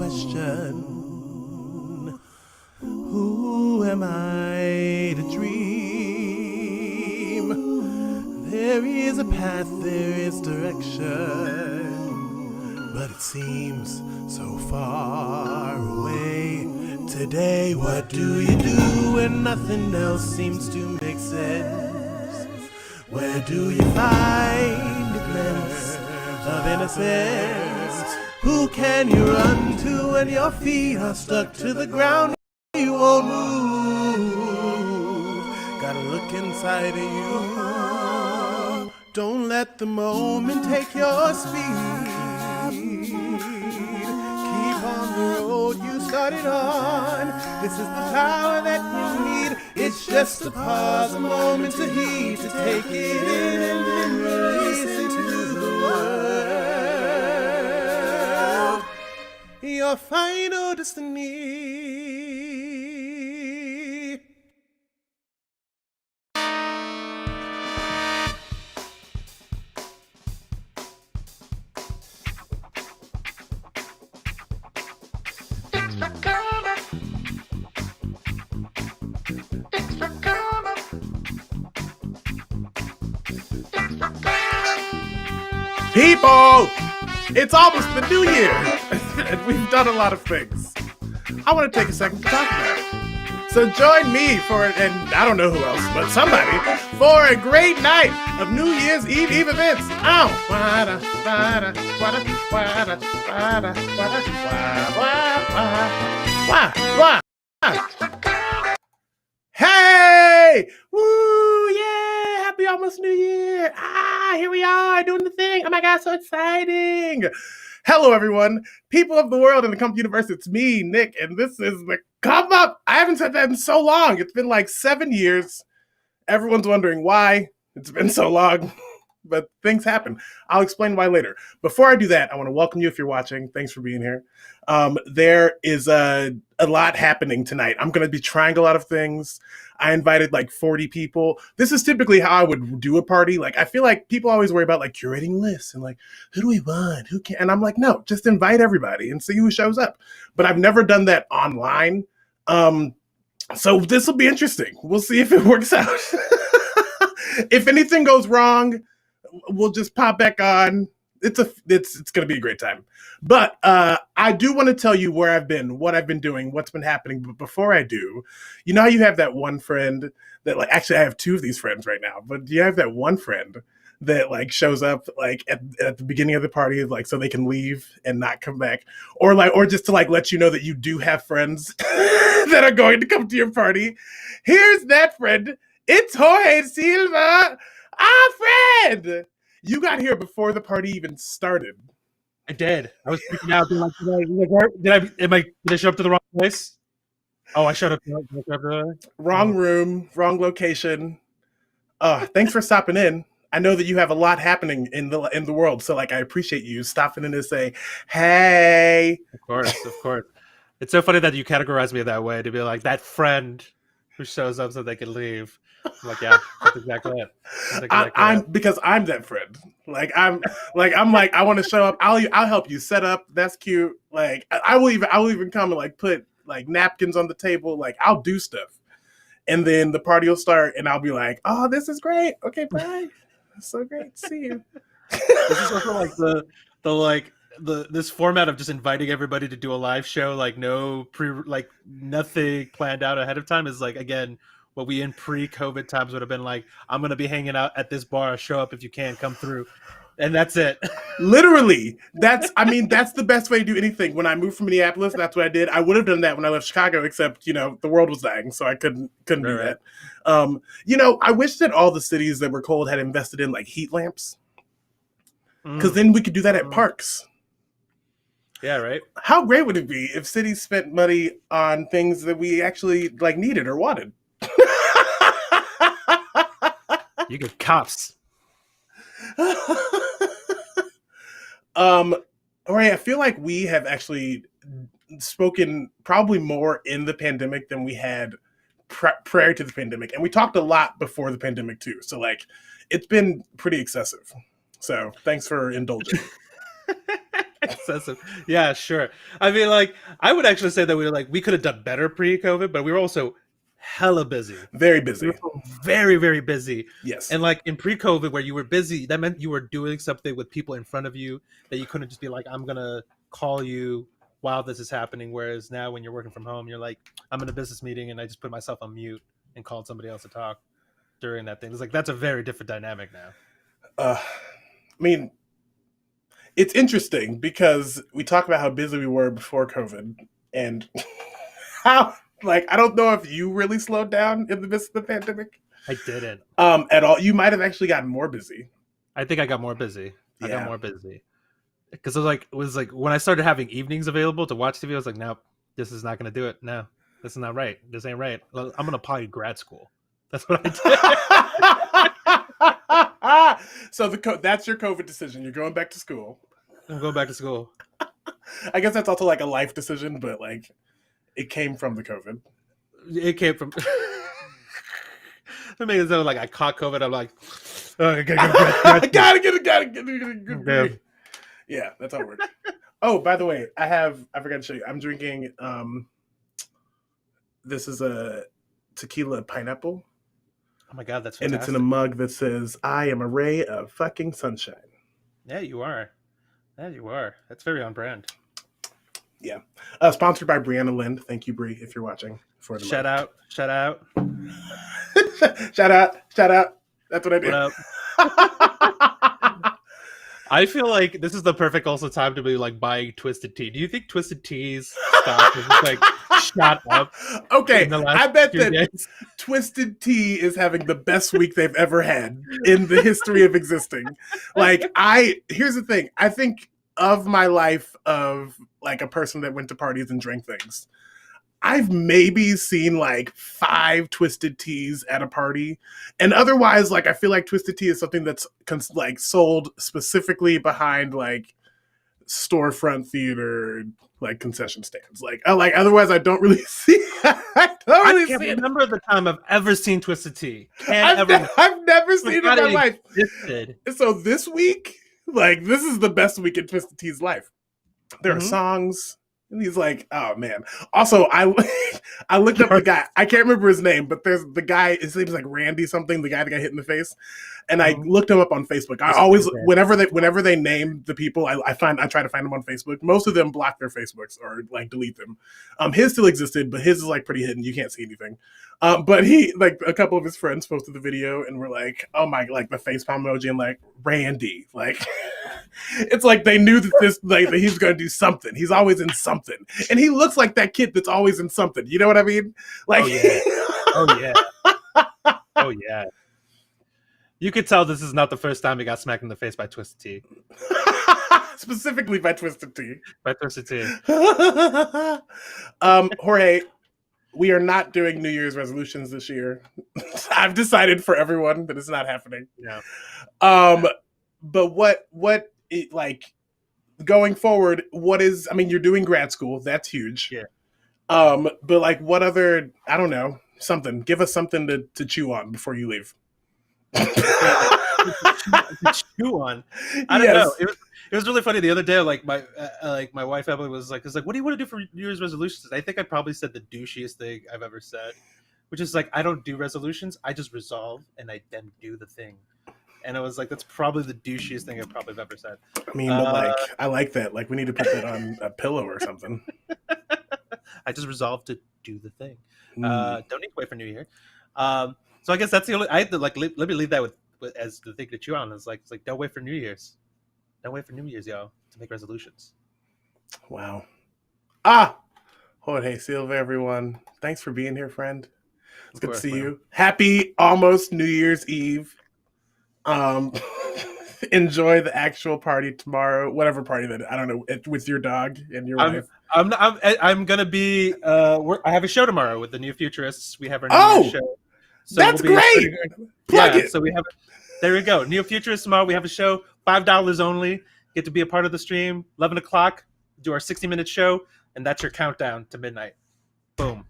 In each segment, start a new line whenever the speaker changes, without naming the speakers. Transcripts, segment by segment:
question. Who am I to dream? There is a path, there is direction, but it seems so far away. Today, what do you do when nothing else seems to make sense? Where do you find a glimpse of innocence? Who can you run to when your feet are stuck to the ground? You won't move. Gotta look inside of you. Don't let the moment take your speed. Keep on the road you started on. This is the power that you need. It's just a pause, a moment to heed, to take it in and then release it to the world. Your final destiny. People, it's almost the new year, and we've done a lot of things. I want to take a second to talk about it. So join me for, and I don't know who else, but somebody, for a great night of New Year's Eve events. Hey! Woo! Yeah! Happy almost New Year! Here we are doing the thing. Oh my God, so exciting! Hello, everyone, people of the world and the Come Universe. It's me, Nick, and this is the Come Up. I haven't said that in so long. It's been like 7 years. Everyone's wondering why it's been so long, but things happen. I'll explain why later. Before I do that, I want to welcome you if you're watching. Thanks for being here. There is a lot happening tonight. I'm going to be trying a lot of things. I invited like 40 people. This is typically how I would do a party. Like, I feel like people always worry about like curating lists and like, who do we want? Who can? And I'm like, no, just invite everybody and see who shows up. But I've never done that online. So this will be interesting. We'll see if it works out. If anything goes wrong, we'll just pop back on. It's going to be a great time. But I do want to tell you where I've been, what I've been doing, what's been happening. But before I do, you know how you have that one friend that, like, actually I have two of these friends right now, but you have that one friend that like shows up like at the beginning of the party, like so they can leave and not come back, or just to like let you know that you do have friends that are going to come to your party. Here's that friend. It's Jorge Silva, our friend. You got here before the party even started.
I did. I was freaking out. Did I show up to the wrong place? Oh, I showed up to the
wrong room, wrong location. Thanks for stopping in. I know that you have a lot happening in the world, so like I appreciate you stopping in to say, hey.
Of course. It's so funny that you categorize me that way, to be like that friend who shows up so they can leave. I'm like, yeah, that's exactly it.
Because I'm that friend. I'm like I want to show up. I'll help you set up. That's cute. Like I will even come and like put like napkins on the table. Like I'll do stuff, and then the party will start, and I'll be like, oh, this is great. Okay, bye. It's so great to see you.
This is also like this format of just inviting everybody to do a live show, like nothing planned out ahead of time, is like, again, what we in pre-COVID times would have been like, I'm going to be hanging out at this bar, show up if you can, come through. And that's it.
Literally. That's the best way to do anything. When I moved from Minneapolis, that's what I did. I would have done that when I left Chicago, except, the world was dying, so I couldn't do that. I wish that all the cities that were cold had invested in like heat lamps. Because then we could do that at parks.
Yeah, right.
How great would it be if cities spent money on things that we actually like needed or wanted?
You get cops.
All right, I feel like we have actually spoken probably more in the pandemic than we had prior to the pandemic, and we talked a lot before the pandemic too. So like, it's been pretty excessive. So thanks for indulging.
Excessive. Yeah, sure. I mean, like, I would actually say that we could have done better pre-COVID, but we were also hella busy.
Very
We were
busy.
very, very busy.
Yes.
And like in pre-COVID, where you were busy, that meant you were doing something with people in front of you that you couldn't just be like, I'm gonna call you while this is happening. Whereas now, when you're working from home, you're like, I'm in a business meeting and I just put myself on mute and called somebody else to talk during that thing. It's like that's a very different dynamic now.
I mean, it's interesting because we talk about how busy we were before COVID and how, like, I don't know if you really slowed down in the midst of the pandemic.
I didn't.
At all. You might have actually gotten more busy.
I think I got more busy. I got
Yeah.
more busy because it was like when I started having evenings available to watch TV, I was like, nope, this is not going to do it. No, this is not right. This ain't right. I'm going to apply to grad school. That's what I
did. So that's your COVID decision. You're going back to school.
I'm going back to school.
I guess that's also like a life decision, but like it came from the COVID.
It came from. It made it sound like I caught COVID. I'm like, oh, I
gotta get it. Yeah, that's how it works. Oh, by the way, I forgot to show you. I'm drinking. This is a tequila pineapple.
Oh my god, that's fantastic.
And it's in a mug that says, "I am a ray of fucking sunshine."
Yeah, you are. Yeah, you are. That's very on brand.
Yeah. Sponsored by Brianna Lind. Thank you, Brie, if you're watching. For the
shout out.
shout out. That's what I do.
What I feel like this is the perfect also time to be like buying Twisted Tea. Do you think Twisted Tea's stock is like shot up?
Okay, I bet that Twisted Tea is having the best week they've ever had in the history of existing. Like, here's the thing. I think of my life of like a person that went to parties and drank things. I've maybe seen like 5 Twisted Teas at a party. And otherwise, like, I feel like Twisted Tea is something that's like sold specifically behind like storefront theater, like concession stands. Like otherwise I don't really see I
can't remember the time I've ever seen Twisted Tea. I've
never seen it in my life. So this week, like, this is the best week in Twisted Tea's life. There are songs. And he's like, oh man. Also, I looked up the guy. I can't remember his name, but there's the guy. His name's like Randy something. The guy that got hit in the face. And I looked him up on Facebook. I always, whenever they name the people, I try to find them on Facebook. Most of them block their Facebooks or like delete them. His still existed, but his is like pretty hidden. You can't see anything. But he, like, a couple of his friends posted the video and were like, oh my, like the facepalm emoji and like Randy, like. It's like they knew that that he was going to do something. He's always in something, and he looks like that kid that's always in something. You know what I mean? Like,
oh yeah. You could tell this is not the first time he got smacked in the face by Twisted Tea.
Specifically by Twisted Tea. Jorge, we are not doing New Year's resolutions this year. I've decided for everyone that it's not happening.
Yeah.
But what like going forward, what is, I mean, you're doing grad school, that's huge.
Yeah.
But like what other, I don't know, something. Give us something to chew on before you leave.
Chew on. I don't know. It was really funny the other day. Like my wife Emily was like, what do you want to do for New Year's resolutions? I think I probably said the douchiest thing I've ever said, which is like, I don't do resolutions. I just resolve and I then do the thing. And I was like, that's probably the douchiest thing I've probably ever said.
I mean, but like, I like that. Like, we need to put that on a pillow or something.
I just resolved to do the thing. Don't need to wait for New Year. So I guess that's the only. I had to like let me leave that with as the thing to chew on. It's like don't wait for New Year's. Don't wait for New Year's, y'all, to make resolutions.
Wow. Jorge Silva, everyone. Thanks for being here, friend. It's good to see you. Happy almost New Year's Eve. Enjoy the actual party tomorrow, whatever party that, I don't know, with your dog and your wife.
I'm gonna be I have a show tomorrow with the New Futurists. We have our new show. So
that's great. Plug it.
So we have, there we go. New Futurists tomorrow. We have a show, $5 only. Get to be a part of the stream. 11 o'clock, do our 60-minute show, and that's your countdown to midnight. Boom.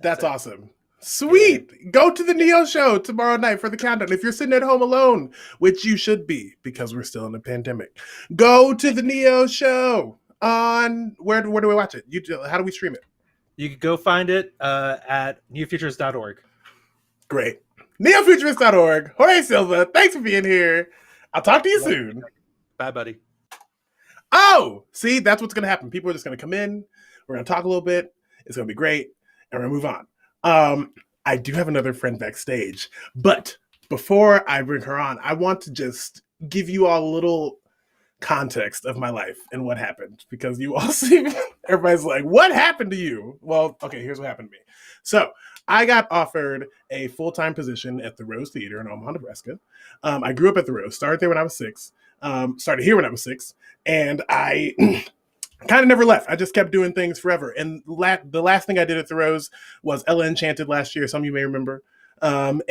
That's awesome. Sweet. Yeah. Go to the Neo show tomorrow night for the countdown. If you're sitting at home alone, which you should be because we're still in a pandemic, go to the Neo show on where do we watch it? How do we stream it?
You can go find it at neofutures.org.
Great. Neofuturist.org. Jorge Silva, thanks for being here. I'll talk to you soon.
Bye, buddy.
Oh, see, that's what's going to happen. People are just going to come in. We're going to talk a little bit. It's going to be great. And we're going to move on. I do have another friend backstage. But before I bring her on, I want to just give you all a little context of my life and what happened. Because you all see, everybody's like, what happened to you? Well, okay, here's what happened to me. So I got offered a full-time position at the Rose Theater in Omaha, Nebraska. I grew up at the Rose, started there when I was 6, started here when I was 6, and I kind of never left. I just kept doing things forever. And the last thing I did at the Rose was Ella Enchanted last year. Some of you may remember. That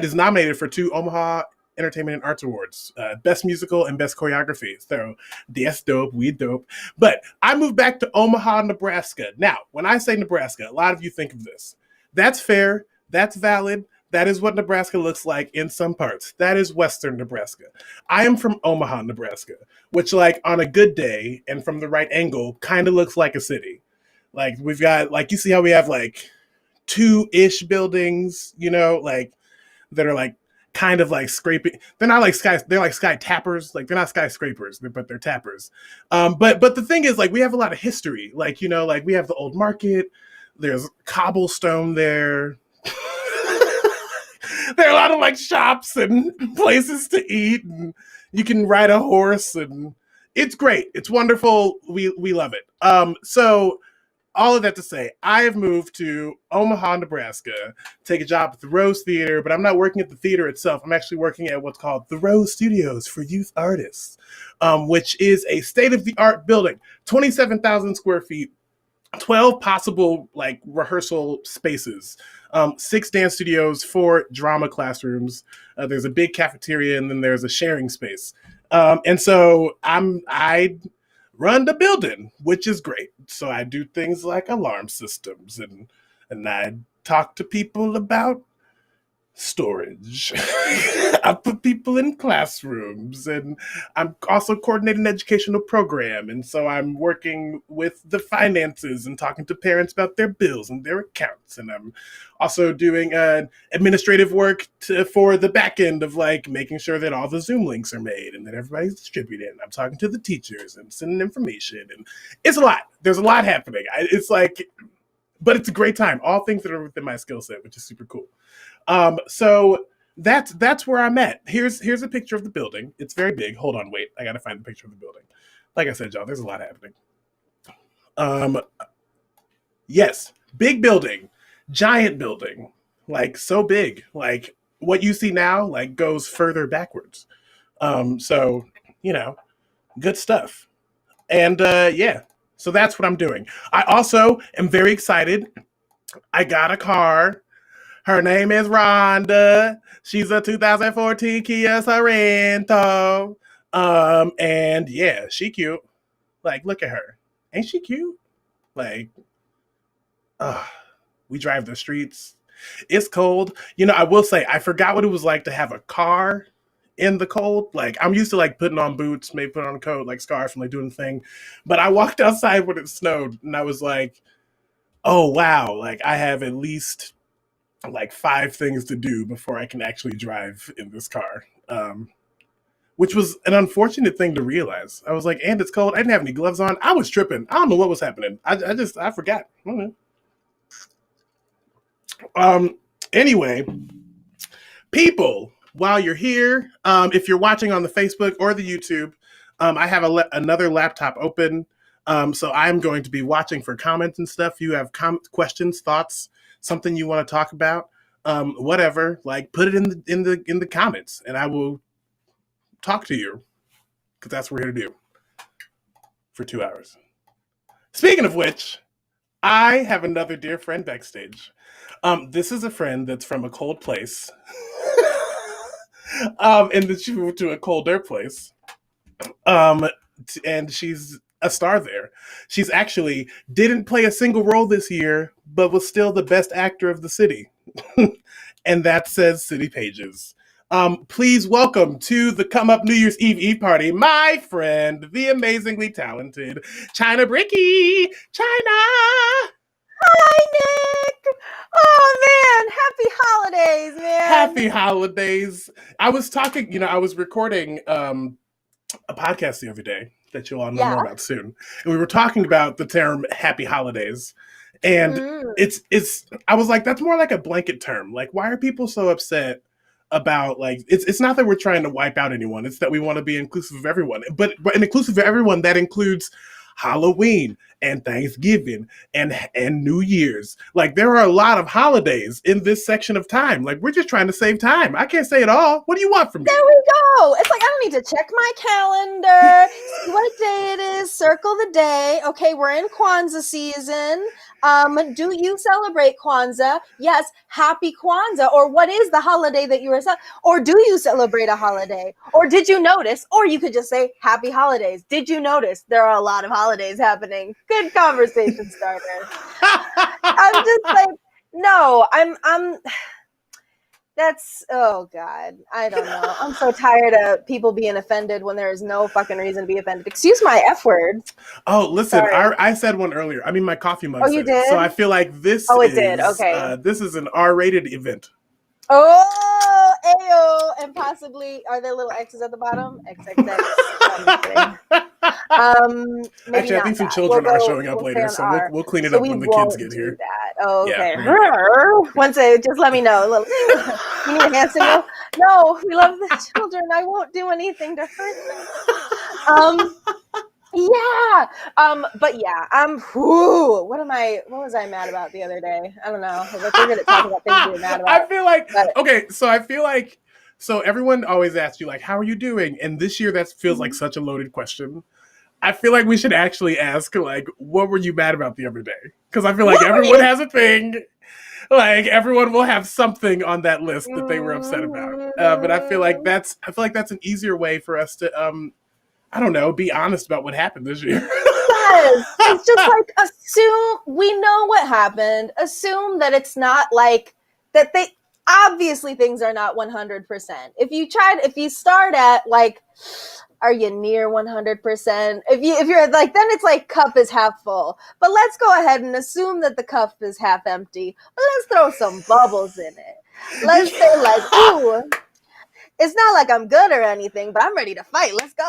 is nominated for 2 Omaha Entertainment and Arts Awards, Best Musical and Best Choreography. So that's dope, we dope. But I moved back to Omaha, Nebraska. Now, when I say Nebraska, a lot of you think of this. That's fair. That's valid. That is what Nebraska looks like in some parts. That is Western Nebraska. I am from Omaha, Nebraska, which like on a good day and from the right angle kind of looks like a city. Like we've got, like you see how we have like 2-ish buildings, you know, like that are like kind of like scraping. They're not like they're like sky tappers. Like they're not skyscrapers, but they're tappers. But the thing is, like we have a lot of history. Like, you know, like we have the old market. There's cobblestone there. There are a lot of like shops and places to eat, and you can ride a horse, and it's great. It's wonderful. We love it. So all of that to say, I have moved to Omaha, Nebraska, take a job at the Rose Theater, but I'm not working at the theater itself. I'm actually working at what's called the Rose Studios for Youth Artists, which is a state-of-the-art building, 27,000 square feet, 12 possible like rehearsal spaces, 6 dance studios, 4 drama classrooms. There's a big cafeteria, and then there's a sharing space. And so I run the building, which is great. So I do things like alarm systems, and I talk to people about storage. I put people in classrooms, and I'm also coordinating an educational program. And so I'm working with the finances and talking to parents about their bills and their accounts. And I'm also doing administrative work for the back end of like making sure that all the Zoom links are made and that everybody's distributed. And I'm talking to the teachers and sending information. And it's a lot. There's a lot happening. It's like, but it's a great time. All things that are within my skill set, which is super cool. So that's where I'm at. Here's a picture of the building. It's very big. Hold on, wait. I gotta find the picture of the building. Like I said, y'all, there's a lot happening. Yes, big building, giant building, like so big, like what you see now, like goes further backwards. So you know, good stuff. And yeah, so that's what I'm doing. I also am very excited. I got a car. Her name is Rhonda. She's a 2014 Kia Sorento. And yeah, she cute. Like, look at her. Ain't she cute? Like, we drive the streets. It's cold. You know, I will say, I forgot what it was like to have a car in the cold. Like, I'm used to like putting on boots, maybe put on a coat, like scarf, and like doing the thing. But I walked outside when it snowed, and I was like, oh wow, like I have at least like 5 things to do before I can actually drive in this car, which was an unfortunate thing to realize. I was like, and it's cold. I didn't have any gloves on. I was tripping. I don't know what was happening. I forgot. Anyway, people, while you're here, if you're watching on the Facebook or the YouTube, I have another laptop open. So I'm going to be watching for comments and stuff. You have questions, thoughts, something you want to talk about, whatever, like put it in the comments, and I will talk to you, because that's what we're here to do for 2 hours. Speaking of which, I have another dear friend backstage. This is a friend that's from a cold place, and that she moved to a colder place, and she's a star there. She's actually didn't play a single role this year, but was still the best actor of the city. And that says City Pages. Please welcome to the Come Up New Year's Eve party, my friend, the amazingly talented China Bricky. China!
Hi, Nick! Oh, man! Happy holidays, man!
Happy holidays. I was talking, I was recording a podcast the other day that you'll all know more about soon. And we were talking about the term happy holidays. And it's I was like, that's more like a blanket term. Like, why are people so upset about, like, it's not that we're trying to wipe out anyone. It's that we want to be inclusive of everyone. But inclusive of everyone, that includes Halloween and Thanksgiving and New Year's. Like, there are a lot of holidays in this section of time. Like, we're just trying to save time. I can't say it all. What do you want from me?
There we go. It's like, I don't need to check my calendar, see what day it is, circle the day. Okay, we're in Kwanzaa season. Do you celebrate Kwanzaa? Yes, happy Kwanzaa. Or what is the holiday that you are celebrating? Or do you celebrate a holiday? Or did you notice? Or you could just say happy holidays. Did you notice there are a lot of holidays happening? Good conversation starter. I'm just like, no, I'm that's, oh God, I don't know. I'm so tired of people being offended when there is no fucking reason to be offended. Excuse my F word.
Oh, listen, I said one earlier. I mean, my coffee mug.
Oh, you did?
So I feel like this
did. Okay.
This is an R-rated event.
Oh, ayo. And possibly, are there little X's at the bottom? XXX. Maybe
actually, I think some children are showing up later, so we'll clean it up when the kids get here.
That. Oh, okay.
Yeah.
Once just let me know. You need a hand signal? No, we love the children. I won't do anything to hurt them. Yeah. But yeah, what was I mad about the other day? I don't know. We're good at talking about things we're mad about.
I feel like, so everyone always asks you, like, how are you doing? And this year that feels like such a loaded question. I feel like we should actually ask, like, what were you mad about the other day? Because I feel like everyone has a thing. Like, everyone will have something on that list that they were upset about. But I feel like that's an easier way for us to, I don't know, be honest about what happened this year.
Yes. It's just like, assume we know what happened. Assume that it's not like that obviously things are not 100%. If you start at like, are you near 100%? If you're like, then it's like cup is half full. But let's go ahead and assume that the cup is half empty. But let's throw some bubbles in it. Let's say like, ooh, it's not like I'm good or anything, but I'm ready to fight. Let's go.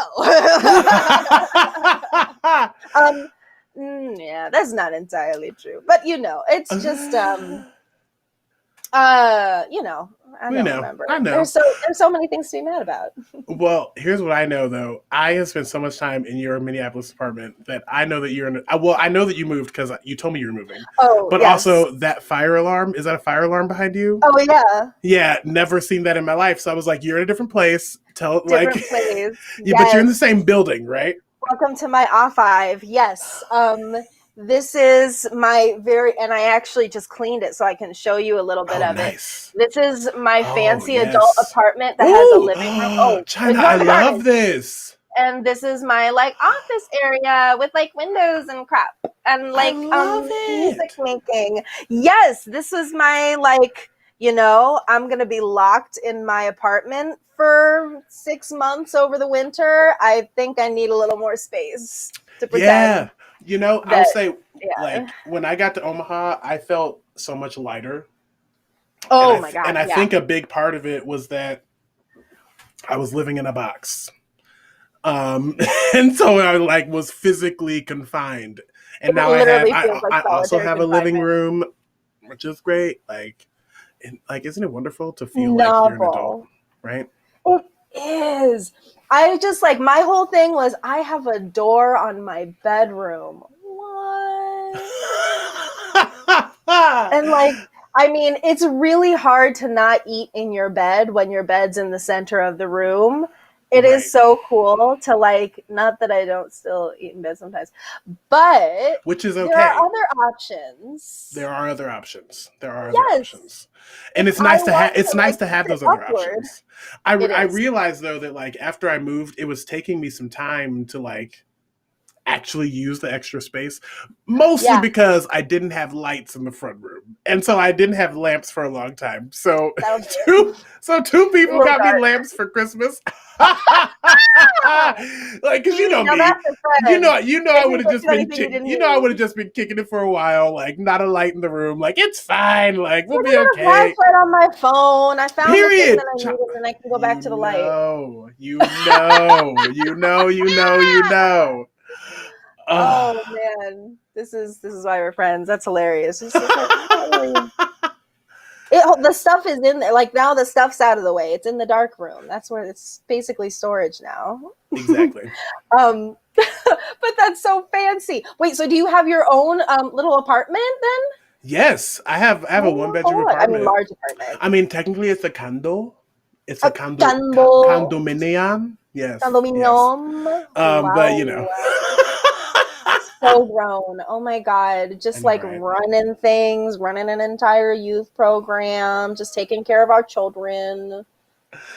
Yeah, that's not entirely true. But it's just I don't remember.
I know.
There's so many things to be mad about.
Well, here's what I know, though. I have spent so much time in your Minneapolis apartment that I know that I know that you moved because you told me you were moving.
Oh,
but
yes.
Also that fire alarm. Is that a fire alarm behind you?
Oh, yeah.
Yeah, never seen that in my life. So I was like, you're in a different place.
Different place.
Yeah,
yes.
But you're in the same building, right?
Welcome to my A5. Yes. This is my and I actually just cleaned it so I can show you a little bit of
nice.
it. This is my fancy adult apartment that has a living room. Oh,
China, I love this.
And this is my like office area with like windows and crap and like music making. Yes, this was my like, I'm going to be locked in my apartment for 6 months over the winter. I think I need a little more space to pretend.
Yeah. I'll say, like, when I got to Omaha, I felt so much lighter.
Oh, my God.
And I think a big part of it was that I was living in a box. And so I, like, was physically confined. And now I also have a living room, which is great. Like, isn't it wonderful to feel like you're an adult, right?
It is. I just like, my whole thing was I have a door on my bedroom. What? And like, I mean, it's really hard to not eat in your bed when your bed's in the center of the room. It is so cool to like, not that I don't still eat in bed sometimes, but
which is okay.
There are other options.
There are other options. And it's nice to have those other options. I realized though that like after I moved, it was taking me some time to like actually use the extra space, mostly because I didn't have lights in the front room, and so I didn't have lamps for a long time. So two people got me lamps for Christmas. Like, cause you know
now
me,
that's a friend.
I would have just been, I would have just been kicking it for a while, like not a light in the room, like it's fine, like we'll be okay.
I got a flashlight on my phone. I found the thing that I needed, and I can go back to the light.
You know.
Oh man, this is why we're friends. That's hilarious. It's just like, the stuff is in there. Like now, the stuff's out of the way. It's in the dark room. That's where it's basically storage now.
Exactly.
But that's so fancy. Wait, so do you have your own little apartment then?
Yes, I have a 1-bedroom apartment.
I mean, large apartment.
I mean, technically, it's a condo. It's a
condominium.
Yes.
Condominium.
Yes. But you know.
So grown. Oh my God. Just like running things, running an entire youth program, just taking care of our children.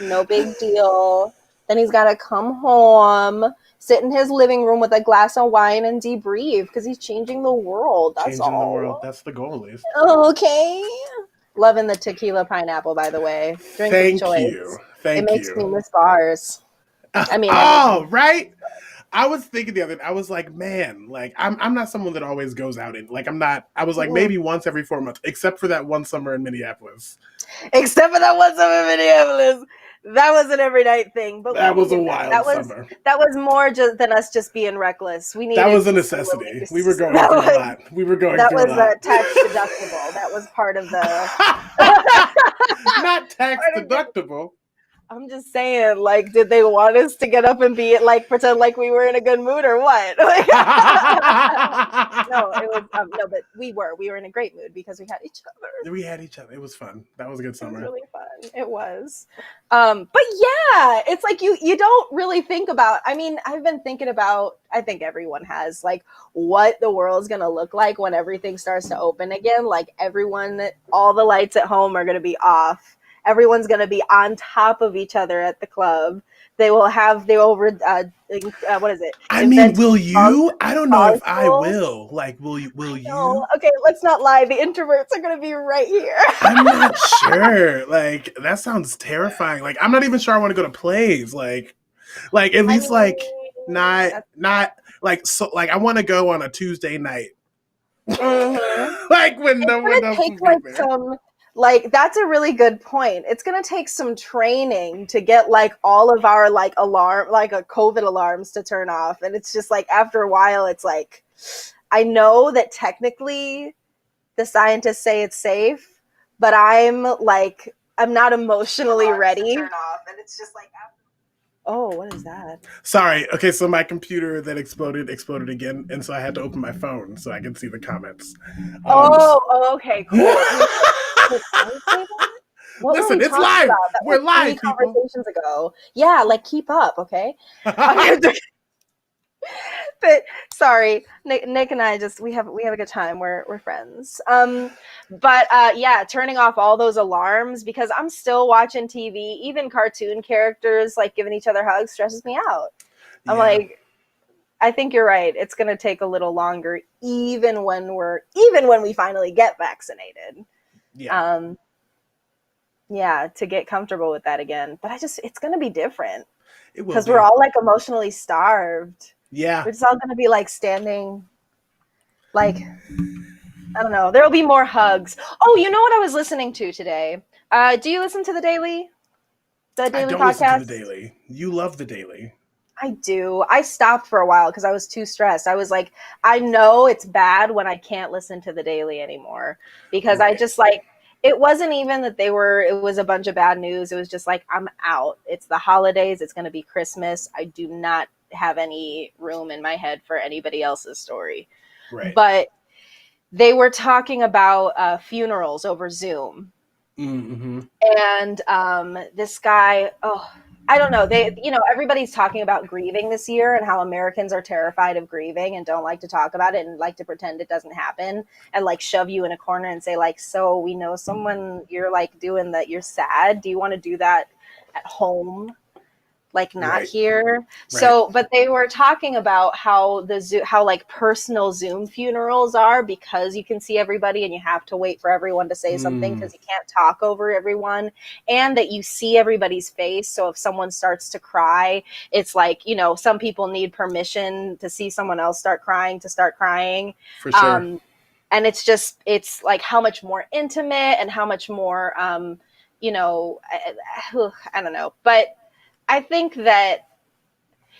No big deal. Then he's got to come home, sit in his living room with a glass of wine and debrief because he's changing the world. That's all.
Changing the world. That's the goal, at least.
Okay. Loving the tequila pineapple, by the way. Drink of choice.
Thank you.
It makes me miss bars. I mean,
right? I was thinking the other day, I was like, man, like I'm not someone that always goes out and like I was like maybe once every 4 months, except for that one summer in Minneapolis. That
was an every night thing, but
that was a wild summer.
That was more than us just being reckless. We needed
that was a necessity. We were going through a lot. That
was tax deductible. That was part of the
not tax deductible.
I'm just saying, like, did they want us to get up and be like pretend like we were in a good mood or what? No, it was but we were in a great mood because we had each other.
It was fun. That was a good summer.
It was really fun. It was. But yeah, it's like you don't really think about. I mean, I've been thinking about. I think everyone has like what the world's gonna look like when everything starts to open again. Like all the lights at home are gonna be off. Everyone's going to be on top of each other at the club. What is it?
I mean, will you? I don't know if I will. Like, will you?
Okay, let's not lie. The introverts are going to be right here.
I'm not sure. Like, that sounds terrifying. Like, I'm not even sure I want to go to plays. Like at least not like so. Like, I want to go on a Tuesday night.
Mm-hmm.
Like when no one else is there.
Like, that's a really good point. It's going to take some training to get like all of our like COVID alarms to turn off. And it's just like, after a while, it's like, I know that technically the scientists say it's safe, but I'm not emotionally ready. To turn off. And it's just like, oh, what is that?
Sorry. Okay, so my computer that exploded again, and so I had to open my phone so I can see the comments.
Okay, cool.
Listen, it's live. We're live.
3 conversations ago. Yeah, like keep up, okay? But sorry, Nick and I we have a good time. We're friends. But yeah, turning off all those alarms because I'm still watching TV. Even cartoon characters like giving each other hugs stresses me out. Yeah. I'm like, I think you're right. It's gonna take a little longer, even when we finally get vaccinated.
Yeah.
Yeah, to get comfortable with that again. But it's gonna be different.
Because
we're all like emotionally starved.
Yeah.
We're just all gonna be like standing like I don't know. There'll be more hugs. Oh, you know what I was listening to today? Do you listen to The Daily? The Daily podcast?
I don't listen to The Daily. You love The Daily.
I do. I stopped for a while because I was too stressed. I was like, I know it's bad when I can't listen to The Daily anymore because I just like, it wasn't even that it was a bunch of bad news. It was just like, I'm out. It's the holidays. It's going to be Christmas. I do not have any room in my head for anybody else's story.
Right.
But they were talking about funerals over Zoom.
Mm-hmm.
And this guy, I don't know. Everybody's talking about grieving this year and how Americans are terrified of grieving and don't like to talk about it and like to pretend it doesn't happen and like shove you in a corner and say like, so we know someone you're like doing that you're sad. Do you want to do that at home? like not
Right.
here. So, but they were talking about how how like personal Zoom funerals are, because you can see everybody and you have to wait for everyone to say something because you can't talk over everyone, and that you see everybody's face. So if someone starts to cry, it's like, you know, some people need permission to see someone else start crying to start crying.
For sure.
And it's like how much more intimate and how much more, you know, I don't know. But I think that,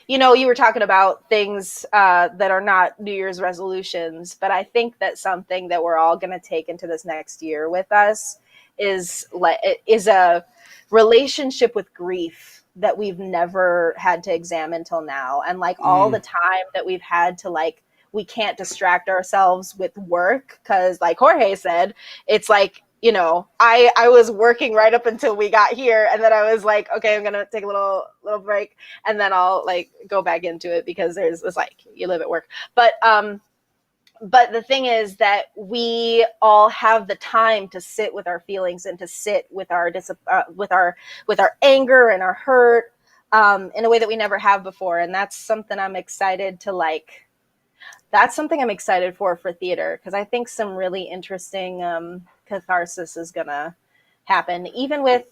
you know, you were talking about things that are not New Year's resolutions, but I think that something that we're all going to take into this next year with us is a relationship with grief that we've never had to examine till now. And like all the time that we've had to, like, we can't distract ourselves with work because, like Jorge said, it's like, you know, I was working right up until we got here, and then I was like, okay, I'm gonna take a little break, and then I'll like go back into it because it's like you live at work. But the thing is that we all have the time to sit with our feelings and to sit with our anger and our hurt in a way that we never have before, and that's something I'm excited to like. That's something I'm excited for theater, because I think some really interesting catharsis is gonna happen. Even with,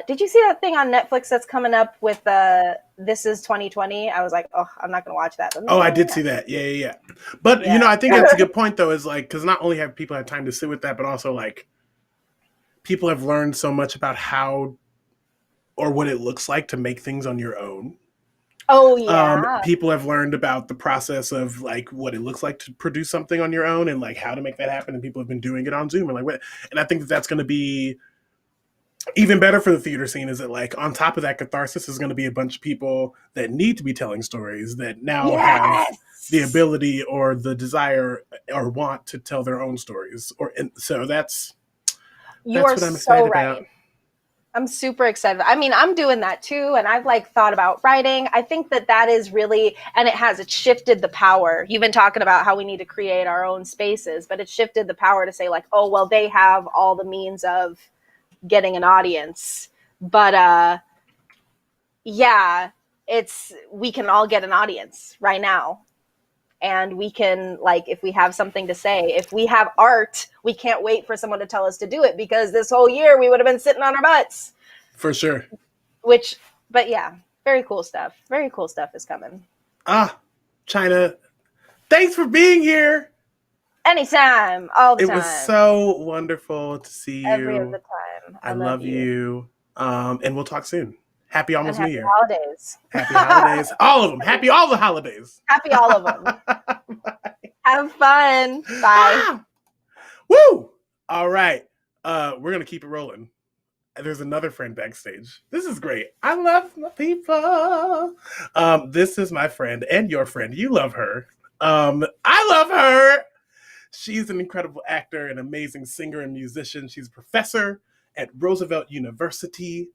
did you see that thing on Netflix that's coming up with This Is 2020? I was like, oh, I'm not gonna watch that.
Oh, I did see that. Yeah. But you know, I think that's a good point though. Is like, because not only have people had time to sit with that, but also like people have learned so much about how or what it looks like to make things on your own.
Oh yeah.
People have learned about the process of like what it looks like to produce something on your own and like how to make that happen. And people have been doing it on Zoom and like what. And I think that's going to be even better for the theater scene. Is that like on top of that catharsis is going to be a bunch of people that need to be telling stories that now have the ability or the desire or want to tell their own stories. So that's what I'm excited about.
I'm super excited. I mean, I'm doing that too. And I've like thought about writing. I think that is really, and it's shifted the power. You've been talking about how we need to create our own spaces, but it shifted the power to say like, oh, well, they have all the means of getting an audience. But yeah, we can all get an audience right now. And we can, like, if we have something to say, if we have art, we can't wait for someone to tell us to do it, because this whole year we would have been sitting on our butts.
For sure.
But yeah, very cool stuff. Very cool stuff is coming.
China, thanks for being here.
Anytime, all the time.
It was so wonderful to see you.
Every other time.
I love you. And we'll talk soon. Happy almost New Year.
Holidays.
Happy holidays. All of them. Happy all the holidays.
Happy all of them. Have fun. Bye.
Woo! All right. We're going to keep it rolling. There's another friend backstage. This is great. I love my people. This is my friend and your friend. You love her. I love her. She's an incredible actor, an amazing singer and musician. She's a professor at Roosevelt University.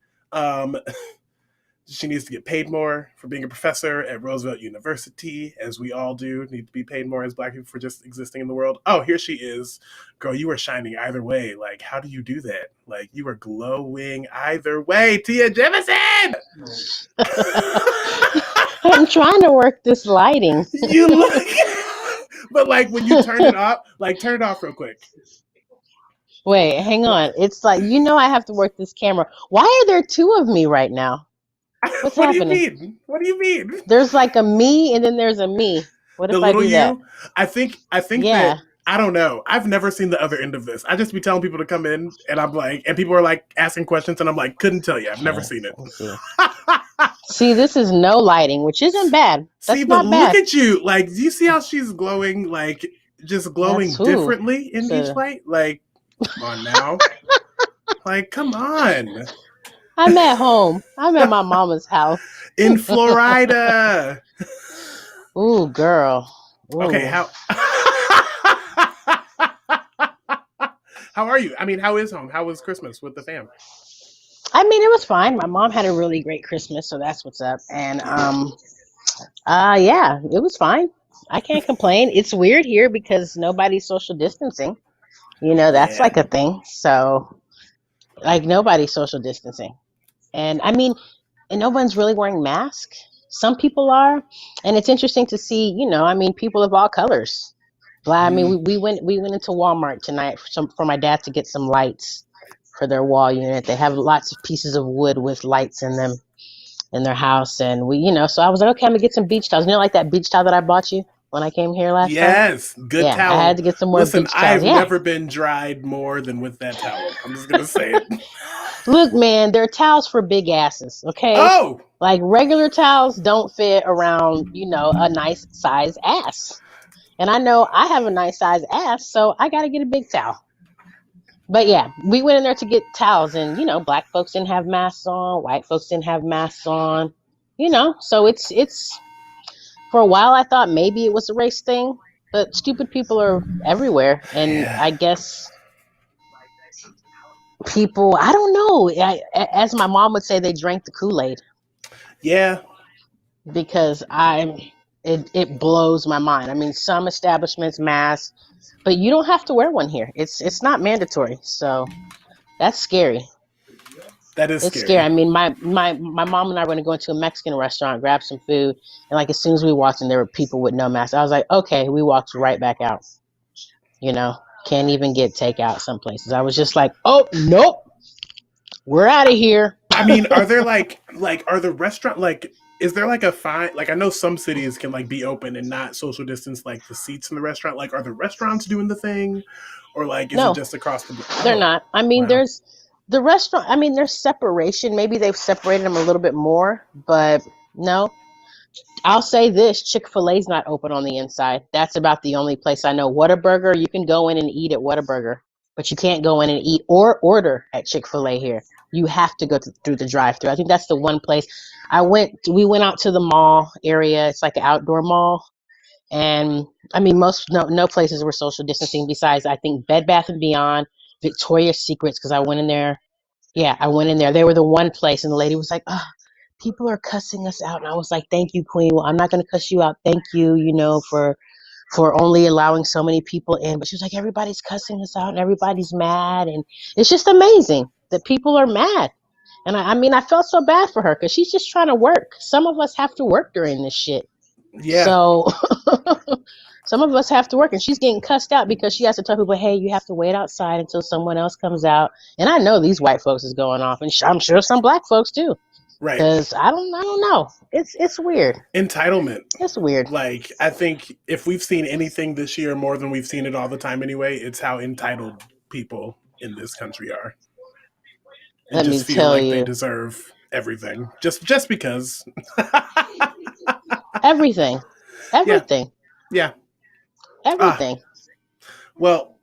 She needs to get paid more for being a professor at Roosevelt University, as we all do. Need to be paid more as Black people for just existing in the world. Oh, here she is. Girl, you are shining either way. Like, how do you do that? Like, you are glowing either way. Tia Jemison!
I'm trying to work this lighting.
You look... But, like, when you turn it off, turn it off real quick.
Wait, hang on. It's like, I have to work this camera. Why are there two of me right now? What's happening?
What do you mean?
There's like a me and then there's a me. What if I do that?
I think that, I don't know. I've never seen the other end of this. I just be telling people to come in and I'm like, and people are like asking questions and I'm like, couldn't tell you. I've never seen it.
See, this is no lighting, which isn't bad. That's not bad.
Look at you. Like, do you see how she's glowing? Like, just glowing differently in each light? Like, come on now. Like, come on.
I'm at home. I'm at my mama's house.
In Florida.
Ooh, girl. Ooh.
Okay, how are you? I mean, how is home? How was Christmas with the fam?
I mean, it was fine. My mom had a really great Christmas, so that's what's up. And yeah, it was fine. I can't complain. It's weird here because nobody's social distancing. That's like a thing. So, like, nobody's social distancing. And I mean, and no one's really wearing masks. Some people are, and it's interesting to see. People of all colors. Black. I mean, we went into Walmart tonight for my dad to get some lights for their wall unit. They have lots of pieces of wood with lights in them in their house, and so I was like, okay, I'm gonna get some beach towels. Like that beach towel that I bought you when I came here last time?
Yes, good towel.
I had to get some more beach towels.
I've never been dried more than with that towel. I'm just gonna say it.
Look, man, they're towels for big asses, okay?
Oh!
Like regular towels don't fit around, a nice size ass. And I know I have a nice size ass, so I gotta get a big towel. But yeah, we went in there to get towels, and black folks didn't have masks on, white folks didn't have masks on, so it's for a while I thought maybe it was a race thing, but stupid people are everywhere, and I guess people, I don't know, as my mom would say, they drank the Kool-Aid.
Yeah.
Because it blows my mind. I mean, some establishments masks, but you don't have to wear one here. It's not mandatory, so that's scary.
That is
it's scary. I mean, my mom and I were going to go into a Mexican restaurant, grab some food, and like as soon as we walked in, there were people with no masks. I was like, okay, we walked right back out. Can't even get takeout some places. I was just like, oh nope, we're out of here.
I mean, are there are the restaurant is there a fine? I know some cities can be open and not social distance the seats in the restaurant. Are the restaurants doing the thing, or is it just across the board?
They're not. I mean, there's the restaurant. I mean, there's separation. Maybe they've separated them a little bit more, but no. I'll say this: Chick-fil-A's not open on the inside. That's about the only place I know. Whataburger, you can go in and eat at Whataburger, but you can't go in and eat or order at Chick-fil-A here. You have to go through the drive-thru. I think that's the one place. We went out to the mall area. It's like an outdoor mall. And I mean, no places were social distancing besides, I think, Bed Bath & Beyond, Victoria's Secrets, because I went in there. Yeah, I went in there. They were the one place, and the lady was like, oh, people are cussing us out. And I was like, thank you, Queen. Well, I'm not going to cuss you out. Thank you, for only allowing so many people in. But she was like, everybody's cussing us out and everybody's mad. And it's just amazing that people are mad. And I felt so bad for her because she's just trying to work. Some of us have to work during this shit.
Yeah.
So some of us have to work, and she's getting cussed out because she has to tell people, hey, you have to wait outside until someone else comes out. And I know these white folks is going off, and I'm sure some black folks too.
Right.
Because I don't know. It's weird.
Entitlement.
It's weird.
I think if we've seen anything this year more than we've seen it all the time anyway, it's how entitled people in this country are. And
Let
just
me
feel
tell
like
you.
they deserve everything. Just because.
Everything.
Yeah.
Everything.
Well,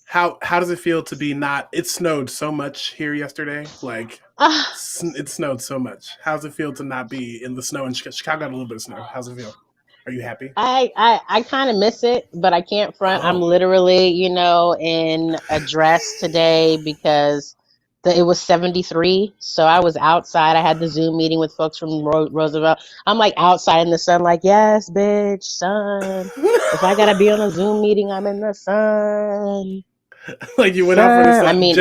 how does it feel to be not? It snowed so much here yesterday. It snowed so much. How does it feel to not be in the snow? And Chicago got a little bit of snow. How's it feel? Are you happy?
I kind of miss it, but I can't front. I'm literally, in a dress today because it was 73. So I was outside. I had the Zoom meeting with folks from Roosevelt. I'm outside in the sun, yes, bitch, sun. If I gotta be on a Zoom meeting, I'm in the sun.
You went out for the sun.
I mean,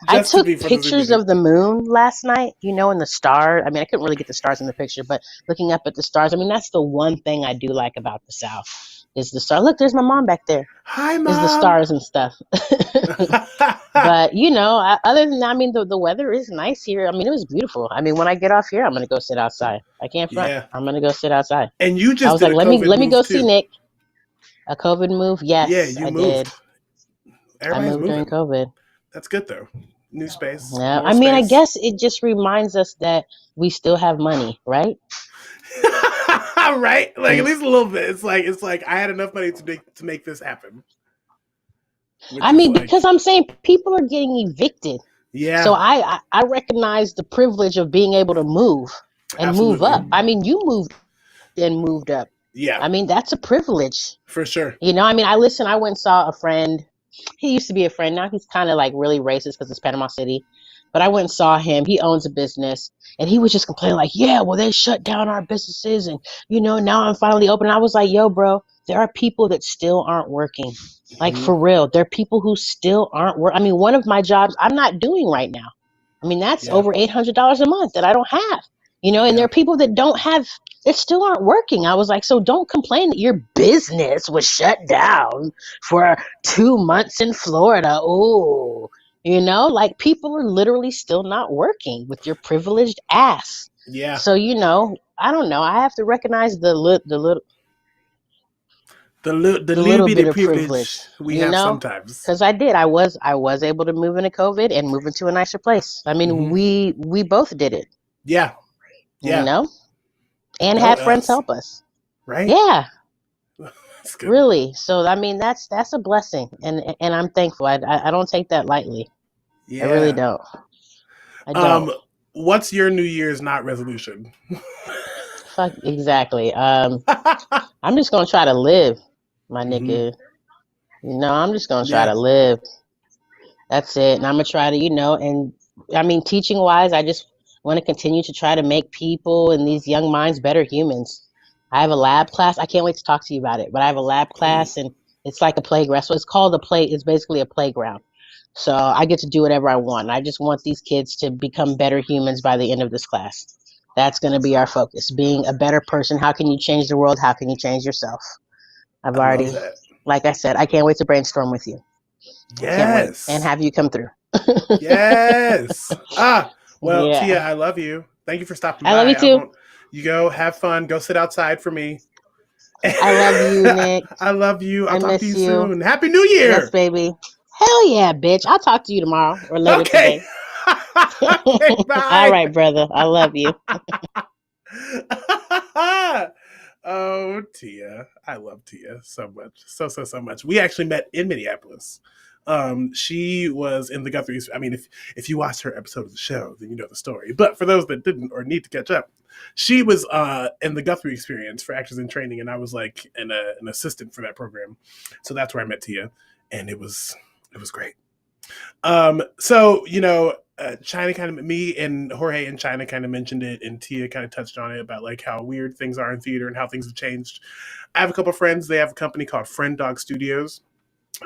I took pictures of the moon last night, and the stars. I mean, I couldn't really get the stars in the picture, but looking up at the stars, I mean, that's the one thing I do like about the South is the star. Look, there's my mom back there.
Hi, Mom.
Is the stars and stuff. But, other than that, I mean, the weather is nice here. I mean, it was beautiful. I mean, when I get off here, I'm going to go sit outside. I can't front. Yeah. I'm going to go sit outside.
And you just
I was
did
like, let me go see Nick. A COVID move? Yes,
yeah, I did.
I moved during COVID.
That's good, though. New space.
Yeah, I mean, I guess it just reminds us that we still have money, right?
Right? At least a little bit. It's like I had enough money to make this happen.
I mean, because I'm saying people are getting evicted.
Yeah.
So I recognize the privilege of being able to move and move up. I mean, you moved and moved up.
Yeah.
I mean, that's a privilege.
For sure.
I mean, I went and saw a friend. He used to be a friend. Now he's kind of really racist because it's Panama City. But I went and saw him. He owns a business. And he was just complaining yeah, well, they shut down our businesses. And, now I'm finally open. And I was like, yo, bro, there are people that still aren't working. For real. There are people who still aren't working. I mean, one of my jobs I'm not doing right now. I mean, that's over $800 a month that I don't have. And there are people that that still aren't working. I was like, so don't complain that your business was shut down for 2 months in Florida. Oh, like people are literally still not working with your privileged ass.
Yeah.
So, I don't know. I have to recognize the little
little bit of
privilege
we have sometimes.
Because I was able to move into COVID and move into a nicer place. I mean, we both did it.
Yeah.
And had friends help us.
Right.
Yeah. Really. So I mean, that's a blessing, and I'm thankful. I don't take that lightly. Yeah. I really don't. I don't.
What's your New Year's not resolution?
Fuck, exactly. I'm just gonna try to live, my nigga. I'm just gonna try to live. That's it. And I'm gonna try to, and I mean, teaching wise, I just want to continue to try to make people and these young minds better humans. I have a lab class. I can't wait to talk to you about it, but I have a lab class and it's like a playground. So it's called it's basically a playground. So I get to do whatever I want. I just want these kids to become better humans by the end of this class. That's going to be our focus. Being a better person. How can you change the world? How can you change yourself? I've already, like I said, I can't wait to brainstorm with you.
Yes.
And have you come through.
Yes. Well, Tia, I love you. Thank you for stopping by.
I love you too.
You go have fun. Go sit outside for me.
I love you, Nick.
I love you. I'll talk to you soon. Happy New Year.
Yes, baby. Hell yeah, bitch. I'll talk to you tomorrow or later today.
Okay, bye.
All right, brother. I love you.
Oh, Tia. I love Tia so much. So much. We actually met in Minneapolis. She was in the Guthrie's. I mean, if you watched her episode of the show, then you know the story. But for those that didn't or need to catch up, she was in the Guthrie experience for Actors in Training, and I was like an assistant for that program. So that's where I met Tia, and it was great. So China kind of, me and Jorge and China kind of mentioned it, and Tia kind of touched on it about like how weird things are in theater and how things have changed. I have a couple of friends. They have a company called Friend Dog Studios.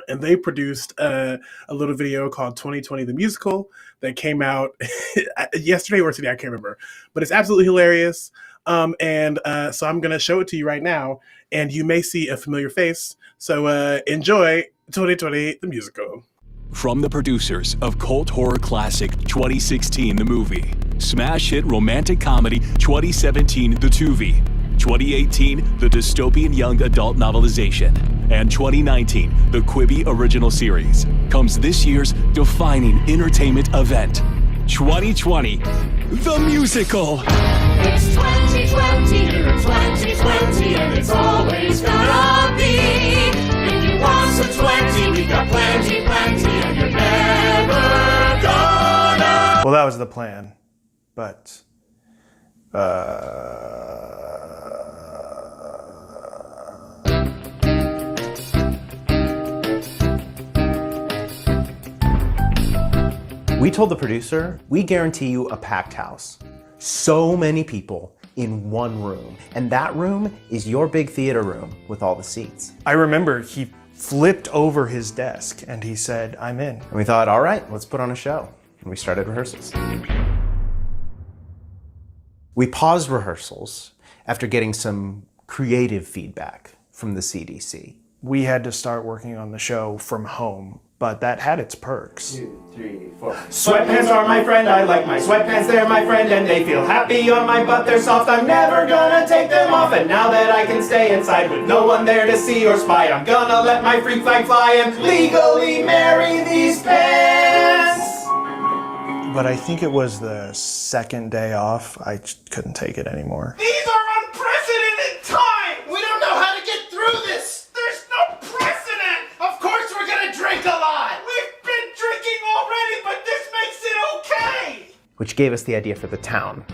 And they produced a little video called 2020 the Musical that came out yesterday or today, I can't remember. But it's absolutely hilarious. So I'm going to show it to you right now. And you may see a familiar face. So enjoy 2020 the Musical.
From the producers of cult horror classic 2016 the movie, smash hit romantic comedy 2017 the Tuvi, 2018 the dystopian young adult novelization, and 2019 the Quibi original series, comes this year's defining entertainment event, 2020 the Musical.
It's 2020, you're 2020, and it's always gonna be. If you want some 20, we got plenty, and you're never gonna.
Well, that was the plan, but we told the producer, we guarantee you a packed house. So many people in one room. And that room is your big theater room with all the seats.
I remember he flipped over his desk and he said, I'm in.
And we thought, all right, let's put on a show. And we started rehearsals. We paused rehearsals after getting some creative feedback from the CDC.
We had to start working on the show from home, but that had its perks.
2, 3, 4. Sweatpants are my friend, I like my sweatpants, they're my friend, and they feel happy on my butt, they're soft, I'm never gonna take them off, and now that I can stay inside with no one there to see or spy, I'm gonna let my freak flag fly and legally marry these pants!
But I think it was the second day off, I just couldn't take it anymore.
These are unprecedented times! We don't know how to get through this! There's no precedent! Of course we're gonna drink a lot! We've been drinking already, but this makes it okay!
Which gave us the idea for the town.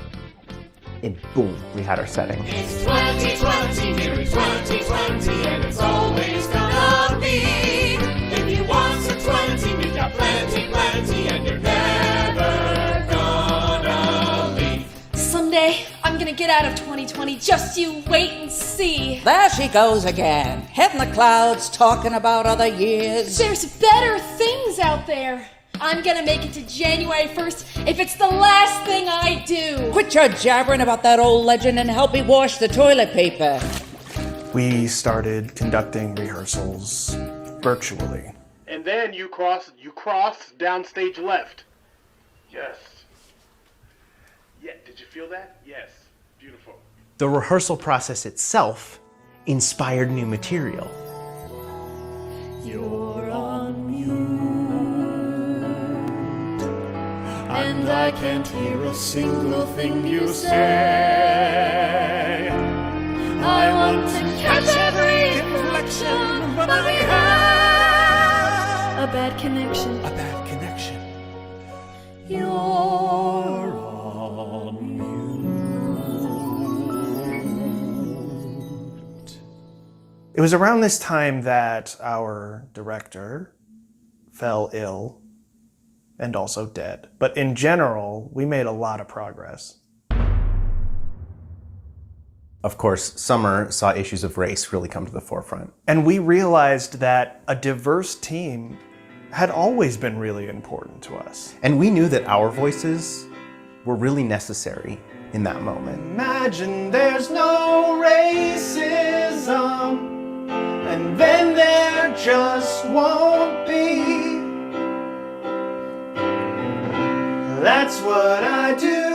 And boom, we had our setting.
It's 2020, here is 2020, and it's always gonna be. If you want some 20, we got plenty, and you're never gonna leave.
Someday, I'm gonna get out of 2020, just you wait and see.
There she goes again, hitting the clouds, talking about other years.
There's better things out there. I'm gonna make it to January 1st if it's the last thing I do.
Quit your jabbering about that old legend and help me wash the toilet paper.
We started conducting rehearsals virtually.
And then you cross downstage left. Yes. Yeah, did you feel that? Yes. Beautiful.
The rehearsal process itself inspired new material.
You're on mute, and I can't hear a single thing you say. I want to catch every inflection, but we have
A bad connection.
a bad connection. You're on mute.
It was around this time that our director fell ill and also dead. But in general, we made a lot of progress.
Of course, Summer saw issues of race really come to the forefront.
And we realized that a diverse team had always been really important to us.
And we knew that our voices were really necessary in that moment.
Imagine there's no racism, and then there just won't be. That's what I do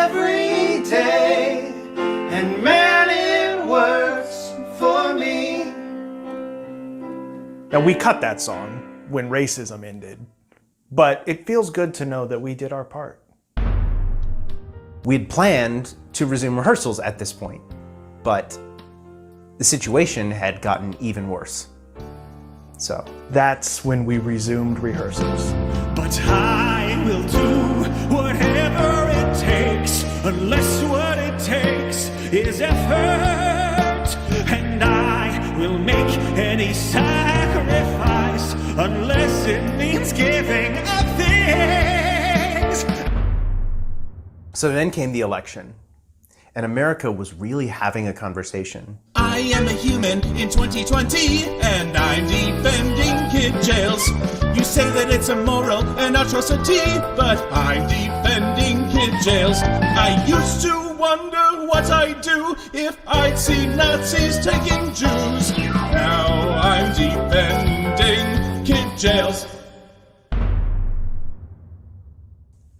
every day, and man, it works for me.
Now, we cut that song when racism ended, but it feels good to know that we did our part.
We'd planned to resume rehearsals at this point, but the situation had gotten even worse. So
that's when we resumed rehearsals.
But I will do whatever it takes, unless what it takes is effort. And I will make any sacrifice, unless it means giving up things.
So then came the election, and America was really having a conversation.
I am a human in 2020, and I'm defending kid jails. You say that it's immoral and atrocity, but I'm defending kid jails. I used to wonder what I'd do if I'd see Nazis taking Jews. Now I'm defending kid jails.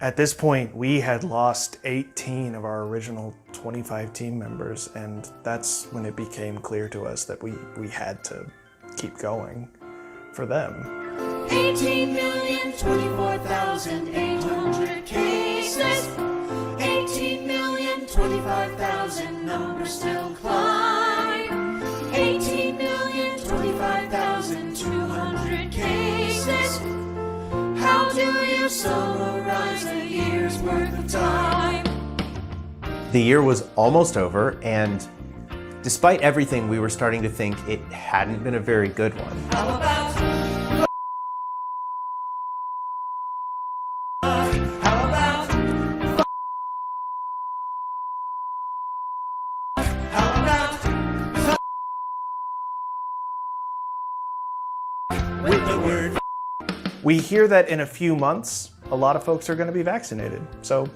At this point, we had lost 18 of our original 25 team members, and that's when it became clear to us that we had to keep going for them.
18,024,800 cases. 18,025,000 numbers still climb. 18,025,200 cases. How do you summarize a year's worth of time?
The year was almost over, and despite everything, we were starting to think it hadn't been a very good one.
How about with the word?
We hear that in a few months, a lot of folks are going to be vaccinated. So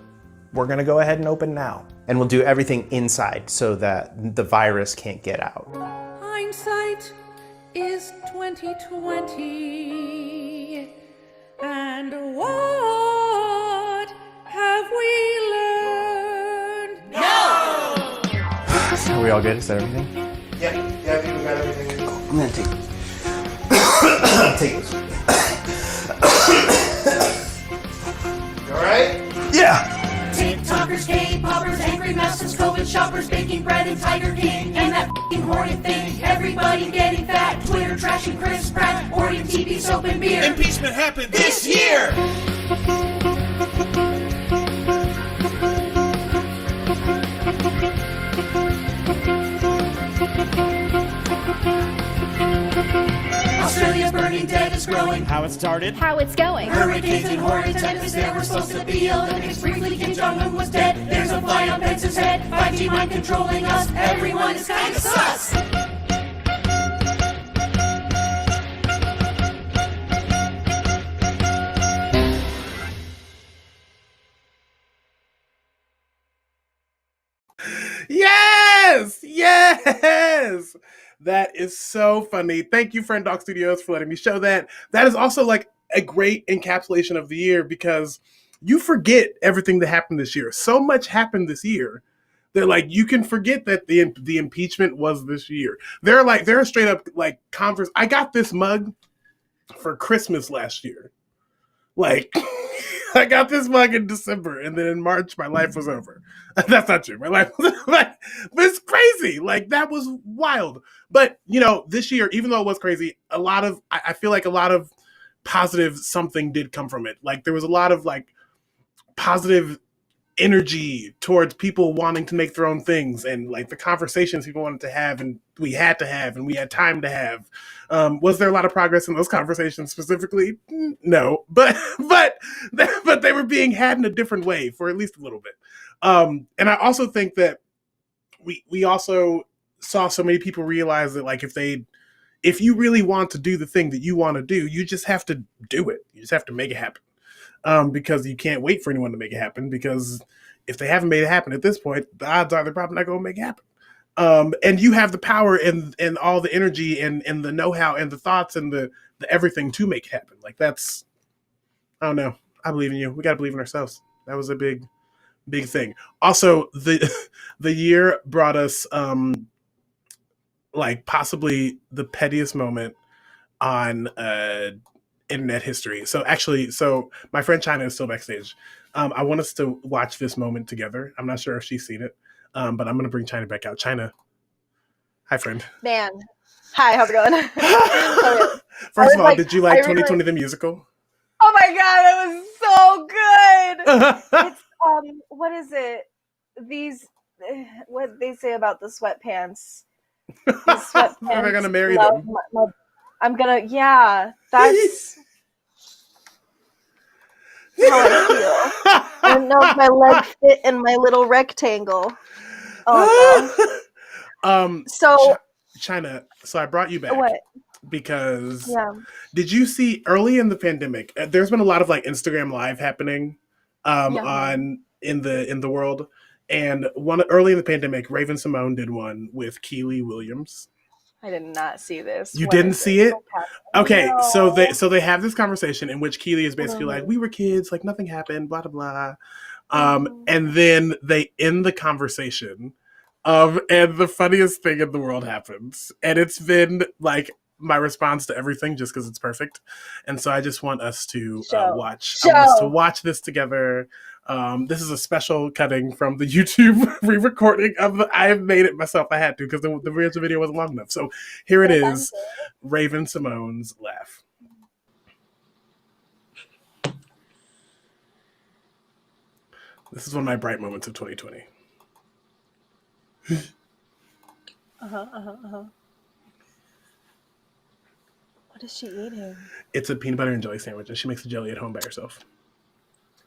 we're going to go ahead and open now.
And we'll do everything inside so that the virus can't get out.
Hindsight is 2020. And what have we learned?
No!
Are we all good? Is that everything?
Yeah, I think we got everything.
I'm gonna take take this.
You alright?
Yeah!
TikTokers, K-poppers, angry masses, COVID shoppers, baking bread and Tiger King, and that f***ing Hornet thing. Everybody getting fat, Twitter trashing Chris Pratt, Orient TV, soap and beer.
Impeachment happened this year!
Australia's burning, dead is growing.
How it started?
How it's going.
Hurricanes and horrid tempests, there were supposed to be Olympics. Briefly, Kim Jong-un was dead. There's a fly on Pence's head. 5G mind controlling us. Everyone is kinda sus.
That is so funny. Thank you, Friend Dog Studios, for letting me show that. That is also like a great encapsulation of the year because you forget everything that happened this year. So much happened this year that like you can forget that the impeachment was this year. They're straight up like converse. I got this mug for Christmas last year. Like I got this mug in December, and then in March my life was over. That's not true. My life was like, it's crazy. Like that was wild. But you know, this year, even though it was crazy, I feel like a lot of positive something did come from it. Like there was a lot of like positive energy towards people wanting to make their own things and like the conversations people wanted to have and we had time to have. Was there a lot of progress in those conversations specifically? No, but they were being had in a different way for at least a little bit. And I also think that we also saw so many people realize that like if you really want to do the thing that you want to do, you just have to do it. You just have to make it happen. Because you can't wait for anyone to make it happen, because if they haven't made it happen at this point, the odds are they're probably not going to make it happen. And you have the power and all the energy and the know-how and the thoughts and the everything to make it happen. Like that's, I don't know. I believe in you. We got to believe in ourselves. That was a big thing. Also, the year brought us like possibly the pettiest moment on internet history. So my friend China is still backstage. I want us to watch this moment together. I'm not sure if she's seen it, but I'm going to bring China back out. China, hi, friend.
Man, hi, how's it going?
First of all, did you like 2020 the musical?
Oh my god, it was so good. It's what is it? What they say about the sweatpants? These sweatpants.
We're gonna marry them.
I'm gonna, yeah, that's how I feel. I don't know if my leg fit in my little rectangle. Oh no.
China, so I brought you back.
What?
Because did you see early in the pandemic, there's been a lot of like Instagram Live happening on in the world. And one early in the pandemic, Raven-Symoné did one with Keely Williams.
I did not see this.
You didn't see it? Okay, no. So they have this conversation in which Keely is basically like, we were kids, like nothing happened, blah blah blah. And then they end the conversation, and the funniest thing in the world happens, and it's been like my response to everything, just because it's perfect. And so I just want us to watch this together. This is a special cutting from the YouTube re-recording of the. I have made it myself. I had to because the original video wasn't long enough. So here it is, Raven-Symoné's laugh. This is one of my bright moments of 2020.
What is she eating?
It's a peanut butter and jelly sandwich, and she makes the jelly at home by herself.